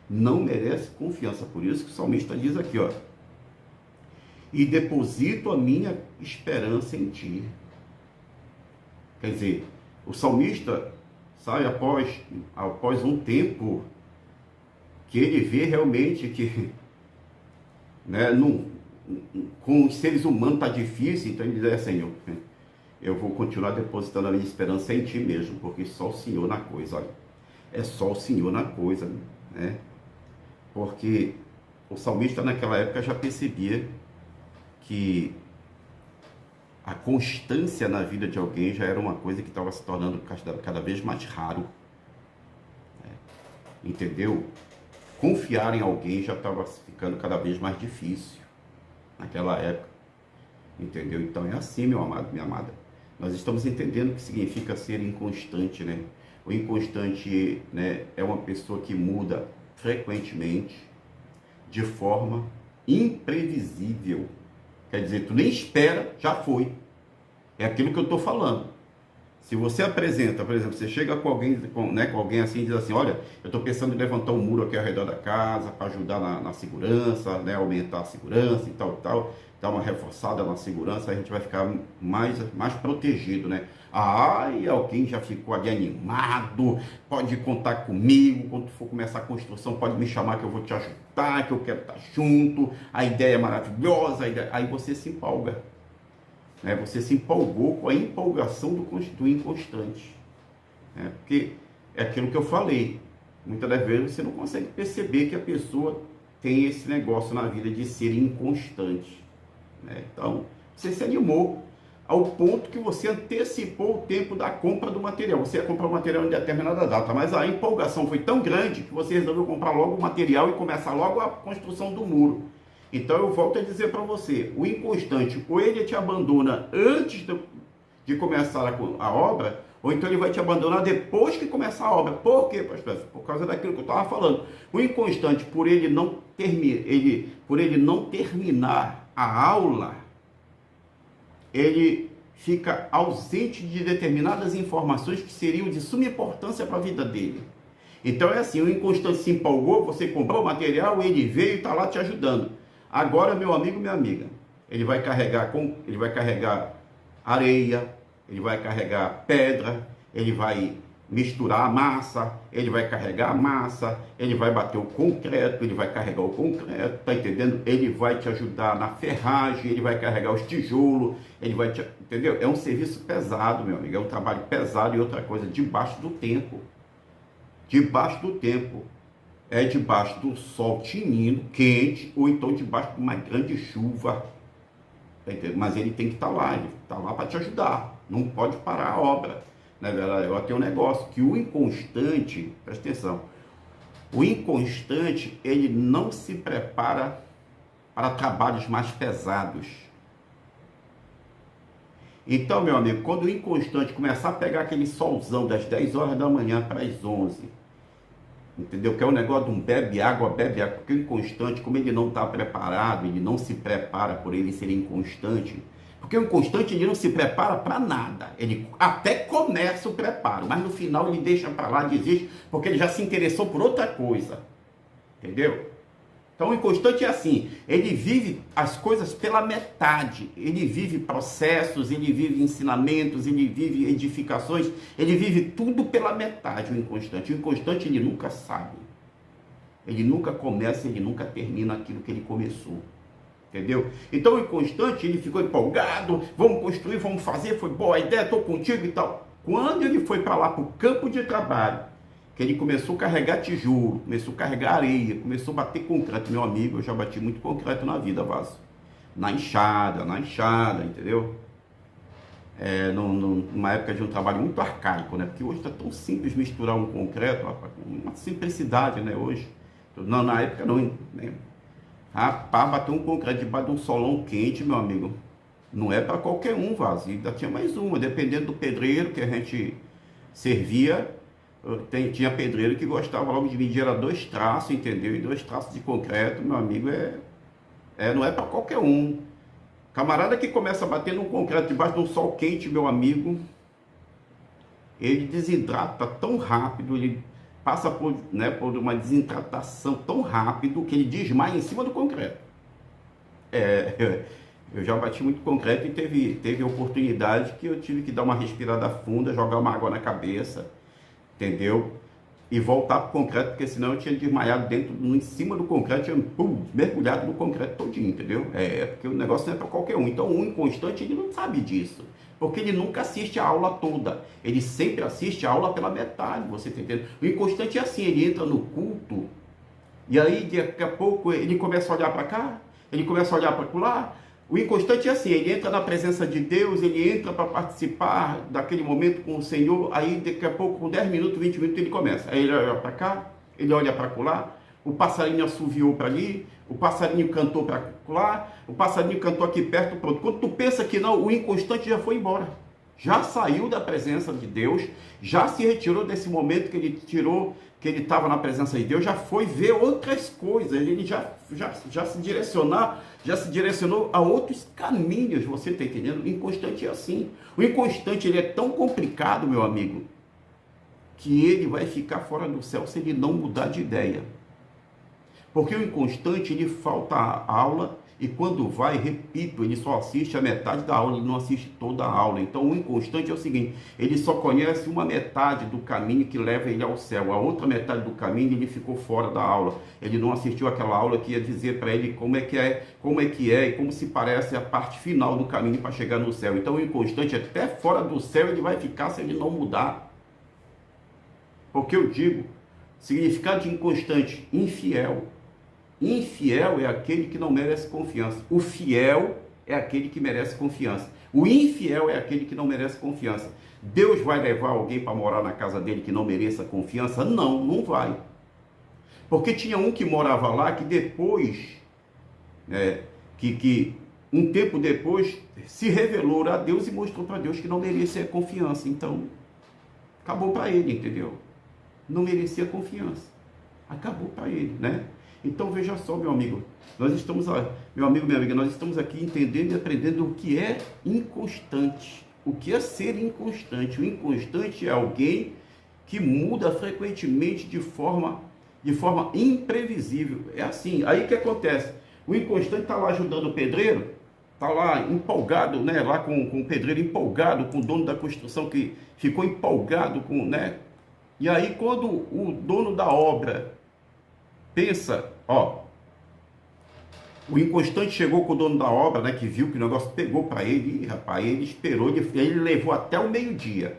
Não merece confiança. Por isso que o salmista diz aqui, ó: e deposito a minha esperança em ti. Quer dizer, o salmista sai após um tempo que ele vê realmente que, né, com os seres humanos está difícil, então ele diz: Senhor, eu vou continuar depositando a minha esperança em ti mesmo, porque só o Senhor na coisa, olha, é só o Senhor na coisa, né? Porque o salmista naquela época já percebia que a constância na vida de alguém já era uma coisa que estava se tornando cada vez mais raro. Entendeu? Confiar em alguém já estava ficando cada vez mais difícil naquela época. Entendeu? Então é assim, meu amado, minha amada. Nós estamos entendendo o que significa ser inconstante, né? O inconstante, né, é uma pessoa que muda frequentemente, de forma imprevisível. Quer dizer, tu nem espera, já foi. É aquilo que eu estou falando. Se você apresenta, por exemplo, você chega com alguém, com alguém assim e diz assim: olha, eu estou pensando em levantar um muro aqui ao redor da casa para ajudar na segurança, né, aumentar a segurança e tal, dar uma reforçada na segurança, a gente vai ficar mais protegido, né? E alguém já ficou ali animado, pode contar comigo, quando for começar a construção, pode me chamar que eu vou te ajudar, que eu quero estar junto, a ideia é maravilhosa, aí você se empolga, né? Você se empolgou com a empolgação do inconstante, né? Porque é aquilo que eu falei, muitas das vezes você não consegue perceber que a pessoa tem esse negócio na vida de ser inconstante, né? Então, você se animou ao ponto que você antecipou o tempo da compra do material. Você ia comprar o material em determinada data, mas a empolgação foi tão grande que você resolveu comprar logo o material e começar logo a construção do muro. Então eu volto a dizer para você, o inconstante, ou ele te abandona antes de começar a obra, ou então ele vai te abandonar depois que começar a obra. Por quê, pastor? Por causa daquilo que eu estava falando. O inconstante, por ele não terminar a aula, ele fica ausente de determinadas informações que seriam de suma importância para a vida dele. Então é assim, o inconstante se empolgou, você comprou o material, ele veio e está lá te ajudando. Agora, meu amigo, minha amiga, ele vai carregar areia, ele vai carregar pedra, ele vai misturar a massa, ele vai carregar a massa, ele vai bater o concreto, ele vai carregar o concreto, tá entendendo? Ele vai te ajudar na ferragem, ele vai carregar os tijolos, ele vai te, entendeu? É um serviço pesado, meu amigo, é um trabalho pesado. E outra coisa, debaixo do tempo, é debaixo do sol tinindo, quente, ou então debaixo de uma grande chuva, tá entendendo? Mas ele tem que estar lá, ele está lá para te ajudar, não pode parar a obra. Na verdade, eu tenho um negócio que o inconstante, presta atenção, o inconstante, ele não se prepara para trabalhos mais pesados. Então, meu amigo, quando o inconstante começar a pegar aquele solzão das 10 horas da manhã para as 11, entendeu? Que é um negócio de um bebe água, porque o inconstante, como ele não está preparado, ele não se prepara por ele ser inconstante. Porque o inconstante, ele não se prepara para nada. Ele até começa o preparo, mas no final ele deixa para lá, desiste, porque ele já se interessou por outra coisa. Entendeu? Então o inconstante é assim, ele vive as coisas pela metade. Ele vive processos, ele vive ensinamentos, ele vive edificações, ele vive tudo pela metade, o inconstante. O inconstante, ele nunca sabe. Ele nunca começa, ele nunca termina aquilo que ele começou. Entendeu? Então o inconstante, ele ficou empolgado, vamos construir, vamos fazer, foi boa a ideia, estou contigo e tal. Quando ele foi para lá, para o campo de trabalho, que ele começou a carregar tijolo, começou a carregar areia, começou a bater concreto, meu amigo, eu já bati muito concreto na vida, Vaso. Na enxada, entendeu? Numa época de um trabalho muito arcaico, né? Porque hoje está tão simples misturar um concreto, rapaz, uma simplicidade, né, hoje. Não, na época não, né? Rapaz, bater um concreto debaixo de um solão quente, meu amigo, não é para qualquer um, Vaso. E ainda tinha mais uma, dependendo do pedreiro que a gente servia, tinha pedreiro que gostava logo de medir, era 2 traços, entendeu? E 2 traços de concreto, meu amigo, não é para qualquer um. Camarada que começa a bater num concreto debaixo de um sol quente, meu amigo, ele desidrata tão rápido, ele passa por uma desidratação tão rápido que ele desmaia em cima do concreto. Eu já bati muito concreto e teve oportunidade que eu tive que dar uma respirada funda, jogar uma água na cabeça, entendeu? E voltar para o concreto, porque senão eu tinha desmaiado em cima do concreto, tinha mergulhado no concreto todinho, entendeu? Porque o negócio não é para qualquer um. Então o inconstante, ele não sabe disso, porque ele nunca assiste a aula toda, ele sempre assiste a aula pela metade, você tá entendendo? O inconstante é assim, ele entra no culto, e aí daqui a pouco ele começa a olhar para cá, ele começa a olhar para lá. O inconstante é assim, ele entra na presença de Deus, ele entra para participar daquele momento com o Senhor, aí daqui a pouco, com 10 minutos, 20 minutos, ele começa. Aí ele olha para cá, ele olha para lá, o passarinho assoviou para ali, o passarinho cantou para lá, o passarinho cantou aqui perto, pronto. Quando tu pensa que não, o inconstante já foi embora. Já saiu da presença de Deus, já se retirou desse momento que ele estava na presença de Deus, já foi ver outras coisas, ele já se direcionou a outros caminhos, você está entendendo? O inconstante é assim. O inconstante, ele é tão complicado, meu amigo, que ele vai ficar fora do céu se ele não mudar de ideia. Porque o inconstante, ele falta a aula, e quando vai, repito, ele só assiste a metade da aula, ele não assiste toda a aula. Então o inconstante é o seguinte, ele só conhece uma metade do caminho que leva ele ao céu, a outra metade do caminho ele ficou fora da aula, ele não assistiu aquela aula que ia dizer para ele como é que é e como se parece a parte final do caminho para chegar no céu. Então o inconstante, até fora do céu, ele vai ficar se ele não mudar. Porque eu digo, significado de inconstante, infiel. Infiel é aquele que não merece confiança. O fiel é aquele que merece confiança. O infiel é aquele que não merece confiança. Deus vai levar alguém para morar na casa dele que não mereça confiança? Não, não vai. Porque tinha um que morava lá que depois, um tempo depois, se revelou a Deus e mostrou para Deus que não merecia confiança. Então, acabou para ele, entendeu? Não merecia confiança. Acabou para ele, né? Então veja só, meu amigo, nós estamos aqui entendendo e aprendendo o que é inconstante, o que é ser inconstante. O inconstante é alguém que muda frequentemente de forma imprevisível. É assim, aí o que acontece? O inconstante está lá ajudando o pedreiro, está lá empolgado, né, lá com o pedreiro empolgado, com o dono da construção que ficou empolgado E aí quando o dono da obra pensa, ó, o inconstante chegou com o dono da obra, né, que viu que o negócio pegou para ele, e, rapaz, ele esperou, ele levou até o meio-dia.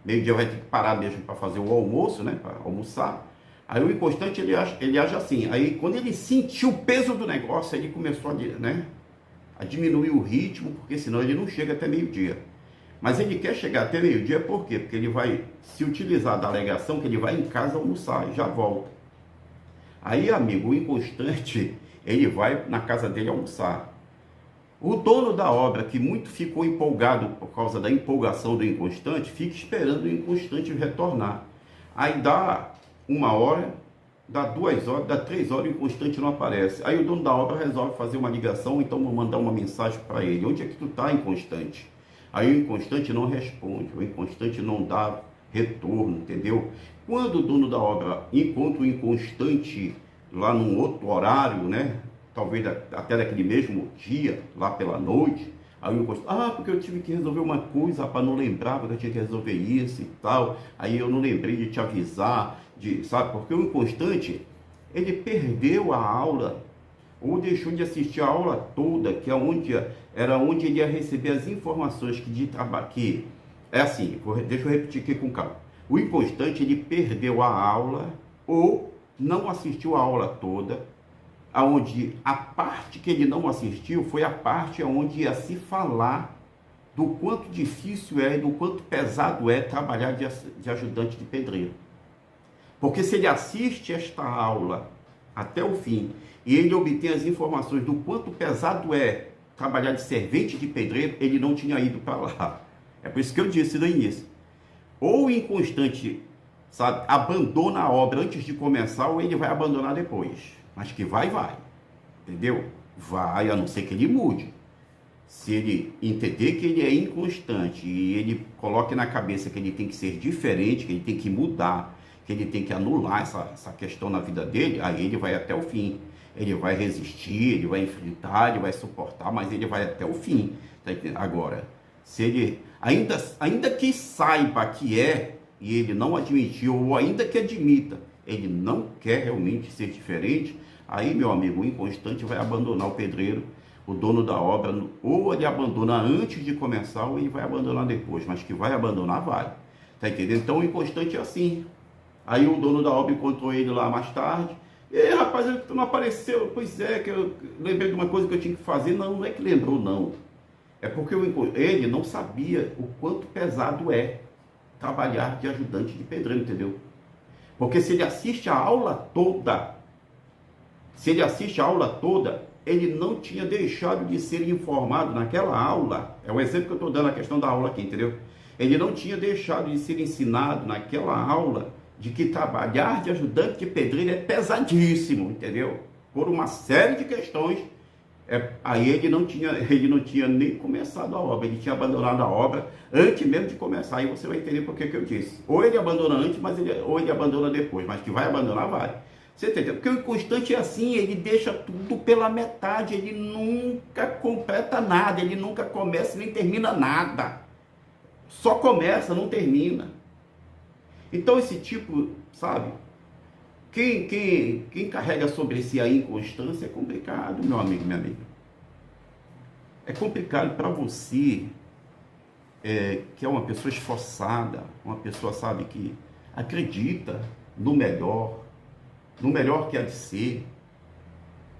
Meio-dia vai ter que parar mesmo para fazer o almoço, né, para almoçar. Aí o inconstante, ele age assim. Aí quando ele sentiu o peso do negócio, ele começou né, a diminuir o ritmo, porque senão ele não chega até meio-dia. Mas ele quer chegar até meio-dia por quê? Porque ele vai se utilizar da alegação que ele vai em casa almoçar e já volta. Aí, amigo, o inconstante, ele vai na casa dele almoçar. O dono da obra, que muito ficou empolgado por causa da empolgação do inconstante, fica esperando o inconstante retornar. Aí dá 1 hora, dá 2 horas, dá 3 horas e o inconstante não aparece. Aí o dono da obra resolve fazer uma ligação, ou então mandar uma mensagem para ele. Onde é que tu está, inconstante? Aí o inconstante não responde, o inconstante não dá retorno, entendeu? Quando o dono da obra encontra o inconstante lá num outro horário, né? Talvez até daquele mesmo dia, lá pela noite, aí o inconstante, porque eu tive que resolver uma coisa, rapaz, não lembrava que eu tinha que resolver isso e tal, aí eu não lembrei de te avisar, sabe? Porque o inconstante, ele perdeu a aula, ou deixou de assistir a aula toda, que era onde ele ia receber as informações que de trabalho, que é assim, deixa eu repetir aqui com calma. O inconstante, ele perdeu a aula ou não assistiu a aula toda, aonde a parte que ele não assistiu foi a parte onde ia se falar do quanto difícil é e do quanto pesado é trabalhar de ajudante de pedreiro. Porque se ele assiste esta aula até o fim e ele obtém as informações do quanto pesado é trabalhar de servente de pedreiro, ele não tinha ido para lá. É por isso que eu disse no início. Ou o inconstante, sabe, abandona a obra antes de começar, ou ele vai abandonar depois. Mas que vai. Entendeu? Vai, a não ser que ele mude. Se ele entender que ele é inconstante e ele coloque na cabeça que ele tem que ser diferente, que ele tem que mudar, que ele tem que anular essa questão na vida dele, aí ele vai até o fim. Ele vai resistir, ele vai enfrentar, ele vai suportar, mas ele vai até o fim. Tá entendendo? Agora, se ele ainda que saiba que é, e ele não admitiu, ou ainda que admita, ele não quer realmente ser diferente, aí, meu amigo, o inconstante vai abandonar o pedreiro, o dono da obra, ou ele abandona antes de começar, ou ele vai abandonar depois, mas que vai abandonar, vai. Tá entendendo? Então, o inconstante é assim. Aí o dono da obra encontrou ele lá mais tarde, e aí, rapaz, ele não apareceu. Pois é, que eu lembrei de uma coisa que eu tinha que fazer. Não é que lembrou, não. É porque ele não sabia o quanto pesado é trabalhar de ajudante de pedreiro, entendeu? Porque se ele assiste a aula toda, ele não tinha deixado de ser informado naquela aula. É o exemplo que eu estou dando, a questão da aula aqui, entendeu? Ele não tinha deixado de ser ensinado naquela aula de que trabalhar de ajudante de pedreiro é pesadíssimo, entendeu? Por uma série de questões. Aí ele não tinha nem começado a obra, ele tinha abandonado a obra antes mesmo de começar. Aí você vai entender por que eu disse. Ou ele abandona antes, ou ele abandona depois, mas que vai abandonar, vai. Você entendeu? Porque o inconstante é assim, ele deixa tudo pela metade, ele nunca completa nada, ele nunca começa nem termina nada. Só começa, não termina. Então esse tipo, sabe, quem carrega sobre si a inconstância é complicado, meu amigo, minha amiga. É complicado para você, que é uma pessoa esforçada, uma pessoa, sabe, que acredita no melhor que há de ser,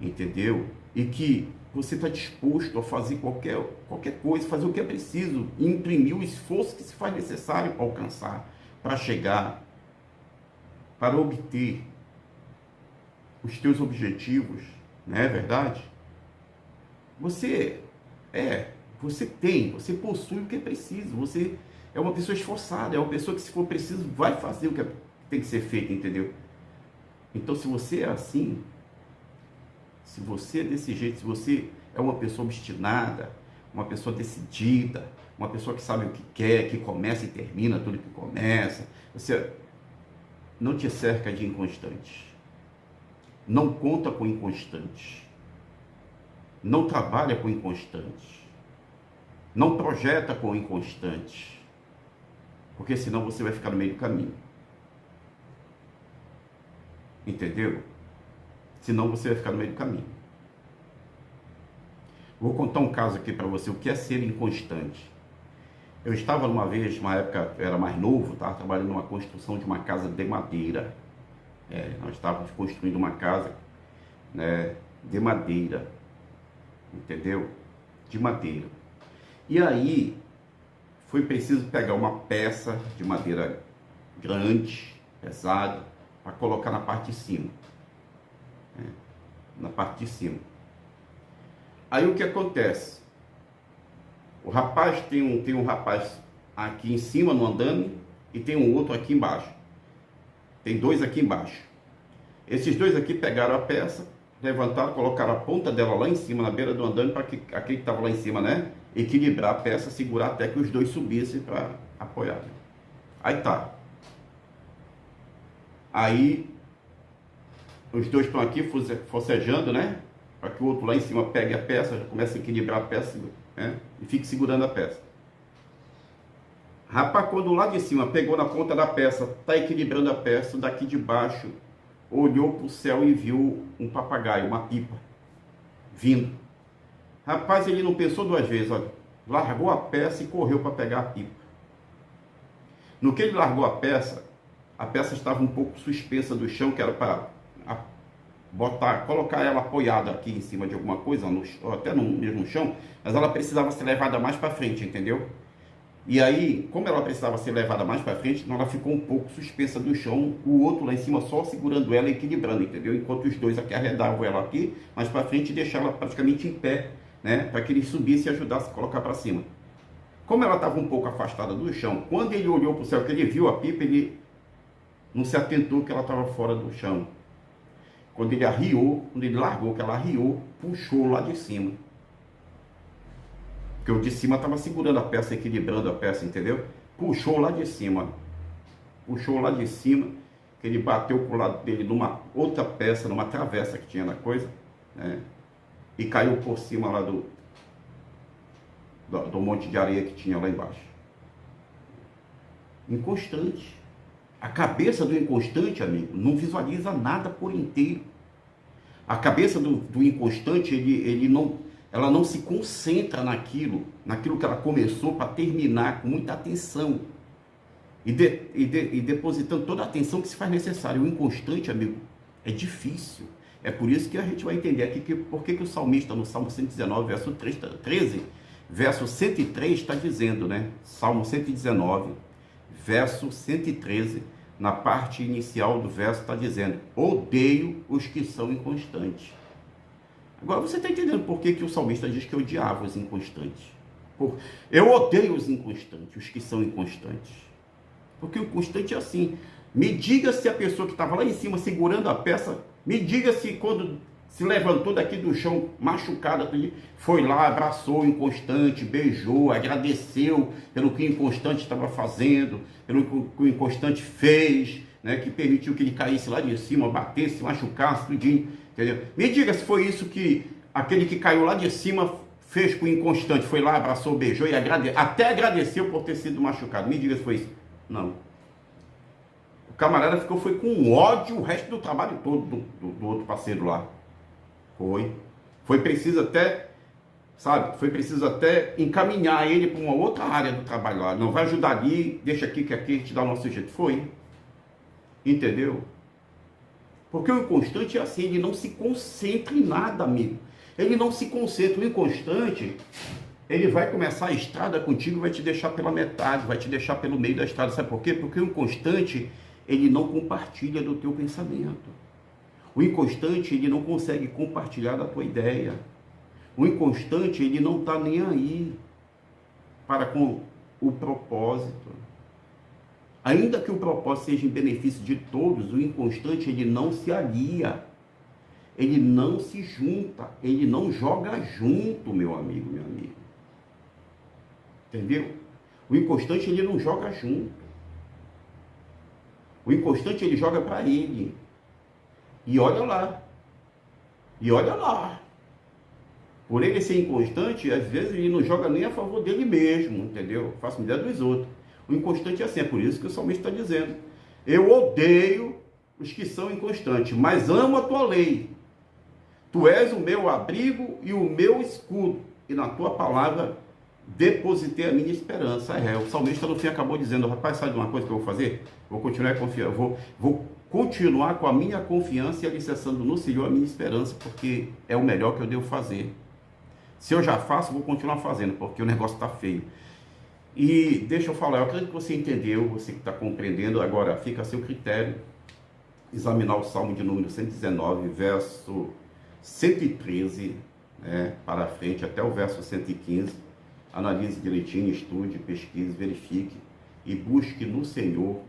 entendeu? E que você está disposto a fazer qualquer coisa, fazer o que é preciso, e imprimir o esforço que se faz necessário para alcançar, para chegar, para obter os teus objetivos, não é verdade? Você possui o que é preciso, você é uma pessoa esforçada, é uma pessoa que, se for preciso, vai fazer o que tem que ser feito, entendeu? Então, se você é assim, se você é desse jeito, se você é uma pessoa obstinada, uma pessoa decidida, uma pessoa que sabe o que quer, que começa e termina tudo que começa, você não te cerca de inconstantes. Não conta com inconstantes. Não trabalha com inconstantes. Não projeta com inconstantes. Porque senão você vai ficar no meio do caminho. Entendeu? Senão você vai ficar no meio do caminho. Vou contar um caso aqui para você, o que é ser inconstante. Eu estava uma vez, uma época, eu era mais novo, estava trabalhando numa construção de uma casa de madeira. Nós estávamos construindo uma casa, né, de madeira, entendeu? De madeira. E aí, foi preciso pegar uma peça de madeira grande, pesada, para colocar na parte de cima. Na parte de cima. Aí o que acontece? O rapaz tem um rapaz aqui em cima no andame e tem um outro aqui embaixo. Tem dois aqui embaixo. Esses dois aqui pegaram a peça, levantaram, colocaram a ponta dela lá em cima, na beira do andame, para que aquele que estava lá em cima, né, equilibrar a peça, segurar até que os dois subissem para apoiar. Aí tá. Aí os dois estão aqui forcejando, né, para que o outro lá em cima pegue a peça, já comece a equilibrar a peça, né, e fique segurando a peça. Rapaz, quando lá de cima pegou na ponta da peça, tá equilibrando a peça, daqui de baixo olhou para o céu e viu um papagaio, uma pipa, vindo. Rapaz, ele não pensou duas vezes, olha, largou a peça e correu para pegar a pipa. No que ele largou a peça estava um pouco suspensa do chão, que era para colocar ela apoiada aqui em cima de alguma coisa, ou até no mesmo chão, mas ela precisava ser levada mais para frente, entendeu? E aí, como ela precisava ser levada mais para frente, então ela ficou um pouco suspensa do chão, o outro lá em cima só segurando ela e equilibrando, entendeu? Enquanto os dois aqui arredavam ela aqui, mais para frente e deixavam ela praticamente em pé, né? Para que ele subisse e ajudasse a colocar para cima. Como ela estava um pouco afastada do chão, quando ele olhou para o céu, que ele viu a pipa, ele não se atentou que ela estava fora do chão. Quando ele arriou, quando ele largou, que ela arriou, puxou lá de cima. Porque o de cima estava segurando a peça, equilibrando a peça, entendeu? Puxou lá de cima. Puxou lá de cima, que ele bateu pro lado dele numa outra peça, numa travessa que tinha na coisa, né? E caiu por cima lá do monte de areia que tinha lá embaixo. Inconstante. A cabeça do inconstante, amigo, não visualiza nada por inteiro. A cabeça do inconstante, ela não se concentra naquilo que ela começou, para terminar com muita atenção. E depositando toda a atenção que se faz necessário. O inconstante, amigo, é difícil. É por isso que a gente vai entender aqui por que o salmista, no Salmo 119, verso 13, verso 103, está dizendo, né? Salmo 119, verso 113, na parte inicial do verso, está dizendo: odeio os que são inconstantes. Agora você está entendendo por que o salmista diz que odiava os inconstantes. Eu odeio os inconstantes, os que são inconstantes. Porque o inconstante é assim. Me diga se a pessoa que estava lá em cima segurando a peça, me diga se quando se levantou daqui do chão machucada, foi lá, abraçou o inconstante, beijou, agradeceu pelo que o inconstante estava fazendo, pelo que o inconstante fez, né, que permitiu que ele caísse lá de cima, batesse, machucasse, tudinho, entendeu? Me diga se foi isso que aquele que caiu lá de cima fez com o inconstante, foi lá, abraçou, beijou e até agradeceu por ter sido machucado. Me diga se foi isso. Não. O camarada foi com ódio o resto do trabalho todo do outro parceiro lá. Foi preciso até, sabe, foi preciso até encaminhar ele para uma outra área do trabalho lá. Não vai ajudar ali, deixa aqui que aqui a gente dá o nosso jeito. Foi. Entendeu? Porque o inconstante é assim, ele não se concentra em nada, amigo. Ele não se concentra. O inconstante, ele vai começar a estrada contigo e vai te deixar pela metade, vai te deixar pelo meio da estrada. Sabe por quê? Porque o inconstante, ele não compartilha do teu pensamento. O inconstante, ele não consegue compartilhar da tua ideia. O inconstante, ele não está nem aí para com o propósito. Ainda que o propósito seja em benefício de todos, o inconstante, ele não se alia. Ele não se junta. Ele não joga junto, meu amigo, minha amiga. Entendeu? O inconstante, ele não joga junto. O inconstante, ele joga para ele. E olha lá. E olha lá. Por ele ser inconstante, às vezes ele não joga nem a favor dele mesmo, entendeu? Faça uma ideia dos outros. O inconstante é assim, é por isso que o salmista está dizendo: eu odeio os que são inconstantes, mas amo a tua lei. Tu és o meu abrigo e o meu escudo, e na tua palavra depositei a minha esperança. O salmista no fim acabou dizendo: rapaz, sabe de uma coisa que eu vou fazer? Vou continuar confiando, vou continuar com a minha confiança e alicerçando no Senhor a minha esperança, porque é o melhor que eu devo fazer. Se eu já faço, vou continuar fazendo, porque o negócio está feio. E deixa eu falar, eu acredito que você entendeu, você que está compreendendo. Agora fica a seu critério examinar o Salmo de número 119, verso 113, para frente, até o verso 115. Analise direitinho, estude, pesquise, verifique e busque no Senhor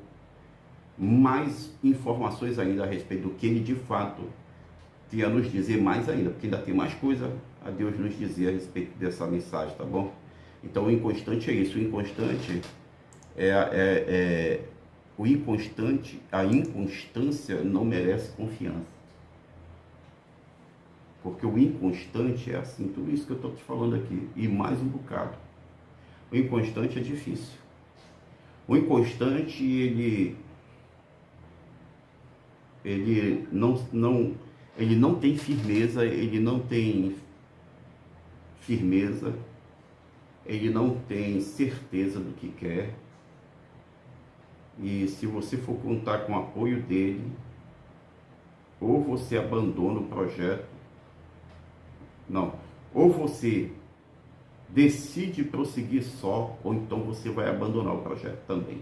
mais informações ainda a respeito do que Ele de fato tem a nos dizer mais ainda, porque ainda tem mais coisa a Deus nos dizer a respeito dessa mensagem, tá bom? Então o inconstante é isso, o inconstante o inconstante, a inconstância não merece confiança. Porque o inconstante é assim, tudo isso que eu estou te falando aqui, e mais um bocado. O inconstante é difícil. O inconstante, ele não tem firmeza, ele não tem certeza do que quer. E se você for contar com o apoio dele, ou você abandona o projeto, ou você decide prosseguir só, ou então você vai abandonar o projeto também.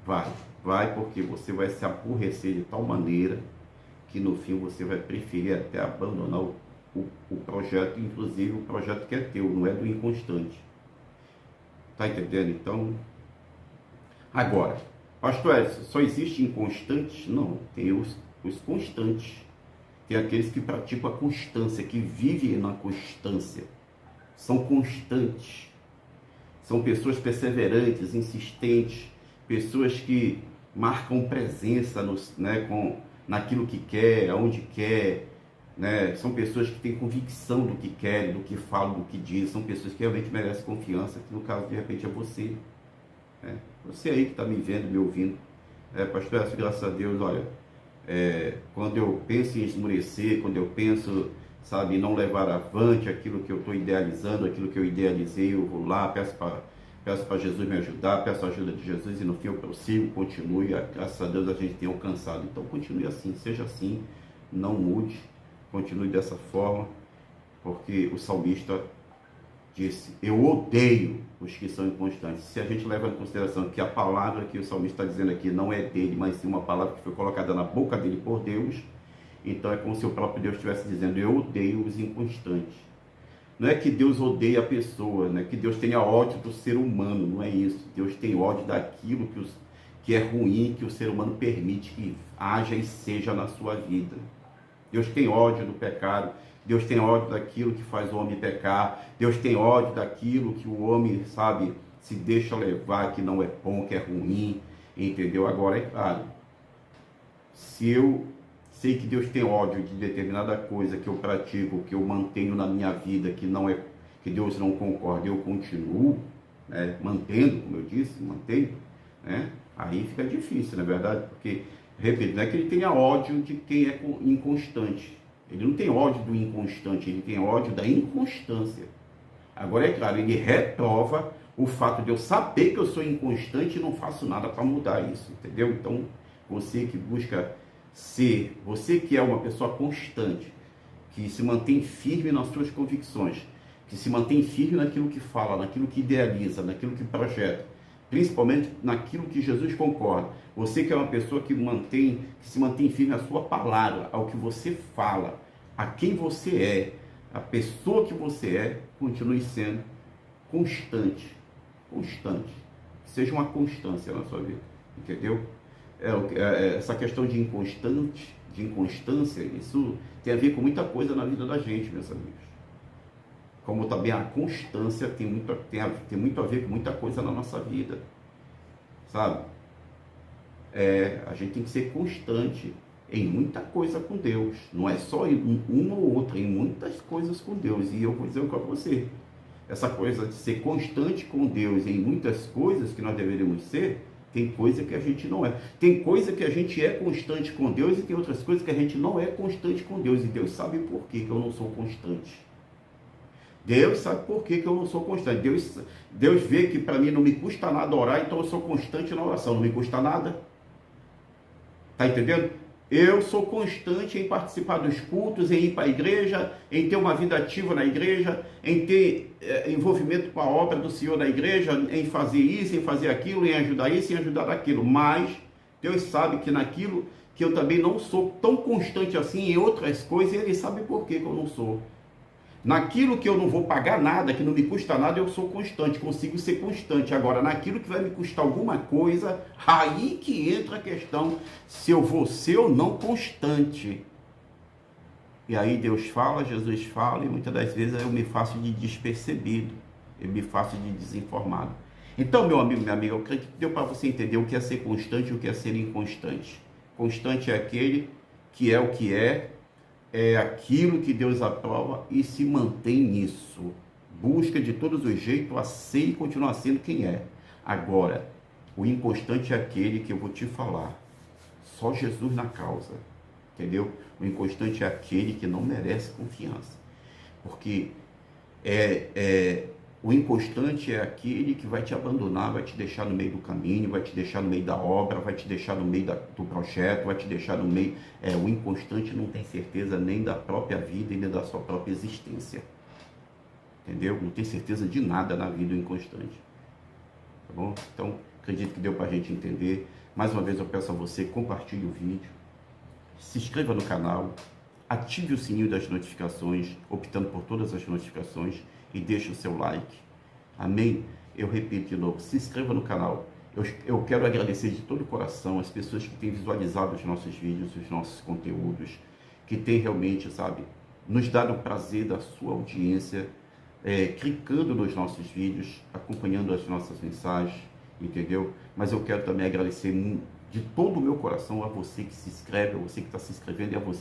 Vai, porque você vai se aborrecer de tal maneira que no fim você vai preferir até abandonar o projeto, inclusive o projeto que é teu, não é do inconstante. Tá entendendo? Então, agora, pastor Edson, só existe inconstantes? Não, tem os constantes. Tem aqueles que praticam a constância, que vivem na constância. São constantes. São pessoas perseverantes, insistentes, pessoas que marcam presença naquilo que quer, aonde quer. São pessoas que têm convicção do que querem, do que falam, do que dizem. São pessoas que realmente merecem confiança, que no caso de repente é você. Você aí que está me vendo, me ouvindo. Pastor, graças a Deus, olha, quando eu penso em esmorecer, quando eu penso, em não levar avante aquilo que eu estou idealizando, aquilo que eu idealizei, eu vou lá, peço para Jesus me ajudar, peço a ajuda de Jesus e no fim eu prossigo, continue, graças a Deus a gente tem alcançado. Então continue assim, seja assim, não mude, continue dessa forma, porque o salmista disse: eu odeio os que são inconstantes. Se a gente leva em consideração que a palavra que o salmista está dizendo aqui não é dele, mas sim uma palavra que foi colocada na boca dele por Deus, então é como se o próprio Deus estivesse dizendo: eu odeio os inconstantes. Não é que Deus odeia a pessoa, não é que Deus tenha ódio do ser humano, não é isso. Deus tem ódio daquilo que é ruim, que o ser humano permite que haja e seja na sua vida. Deus tem ódio do pecado, Deus tem ódio daquilo que faz o homem pecar, Deus tem ódio daquilo que o homem, se deixa levar, que não é bom, que é ruim, entendeu? Agora, é claro, se eu sei que Deus tem ódio de determinada coisa que eu pratico, que eu mantenho na minha vida, que Deus não concorda, eu continuo, mantendo, como eu disse, aí fica difícil, na verdade, porque, repito, não é que ele tenha ódio de quem é inconstante. Ele não tem ódio do inconstante, ele tem ódio da inconstância. Agora, é claro, ele reprova o fato de eu saber que eu sou inconstante e não faço nada para mudar isso, entendeu? Então, você que busca ser, você que é uma pessoa constante, que se mantém firme nas suas convicções, que se mantém firme naquilo que fala, naquilo que idealiza, naquilo que projeta, principalmente naquilo que Jesus concorda. Você que é uma pessoa que se mantém firme à sua palavra, ao que você fala, a quem você é, a pessoa que você é, continue sendo constante. Seja uma constância na sua vida, entendeu? Essa questão de inconstância, isso tem a ver com muita coisa na vida da gente, meus amigos. Como também a constância tem muito a ver com muita coisa na nossa vida, a gente tem que ser constante em muita coisa com Deus, não é só em uma ou outra, em muitas coisas com Deus. E eu vou dizer para você, essa coisa de ser constante com Deus em muitas coisas que nós deveríamos ser, Tem coisa que a gente não é. Tem coisa que a gente é constante com Deus e tem outras coisas que a gente não é constante com Deus. E Deus sabe por que eu não sou constante. Deus sabe por que eu não sou constante. Deus vê que para mim não me custa nada orar, então eu sou constante na oração. Não me custa nada. Tá entendendo? Eu sou constante em participar dos cultos, em ir para a igreja, em ter uma vida ativa na igreja, em ter envolvimento com a obra do Senhor na igreja, em fazer isso, em fazer aquilo, em ajudar isso, em ajudar aquilo. Mas Deus sabe que naquilo que eu também não sou tão constante assim em outras coisas, e Ele sabe por que eu não sou. Naquilo que eu não vou pagar nada, que não me custa nada, eu sou constante, consigo ser constante. Agora, naquilo que vai me custar alguma coisa, aí que entra a questão se eu vou ser ou não constante. E aí Deus fala, Jesus fala, e muitas das vezes eu me faço de despercebido, eu me faço de desinformado. Então, meu amigo, minha amiga, eu acredito que deu para você entender o que é ser constante e o que é ser inconstante. Constante é aquele que é o que é aquilo que Deus aprova e se mantém nisso. Busca de todos os jeitos a ser e continuar sendo quem é. Agora, o inconstante é aquele que eu vou te falar. Só Jesus na causa. Entendeu? O inconstante é aquele que não merece confiança. Porque o inconstante é aquele que vai te abandonar, vai te deixar no meio do caminho, vai te deixar no meio da obra, vai te deixar no meio do projeto, vai te deixar no meio... o inconstante não tem certeza nem da própria vida e nem da sua própria existência. Entendeu? Não tem certeza de nada na vida o inconstante. Tá bom? Então, acredito que deu para a gente entender. Mais uma vez eu peço a você, compartilhe o vídeo, se inscreva no canal, ative o sininho das notificações, optando por todas as notificações, e deixe o seu like. Amém? Eu repito de novo, se inscreva no canal. Eu quero agradecer de todo o coração as pessoas que têm visualizado os nossos vídeos, os nossos conteúdos, que têm realmente, sabe, nos dado o prazer da sua audiência, clicando nos nossos vídeos, acompanhando as nossas mensagens, entendeu? Mas eu quero também agradecer de todo o meu coração a você que se inscreve, a você que está se inscrevendo e a você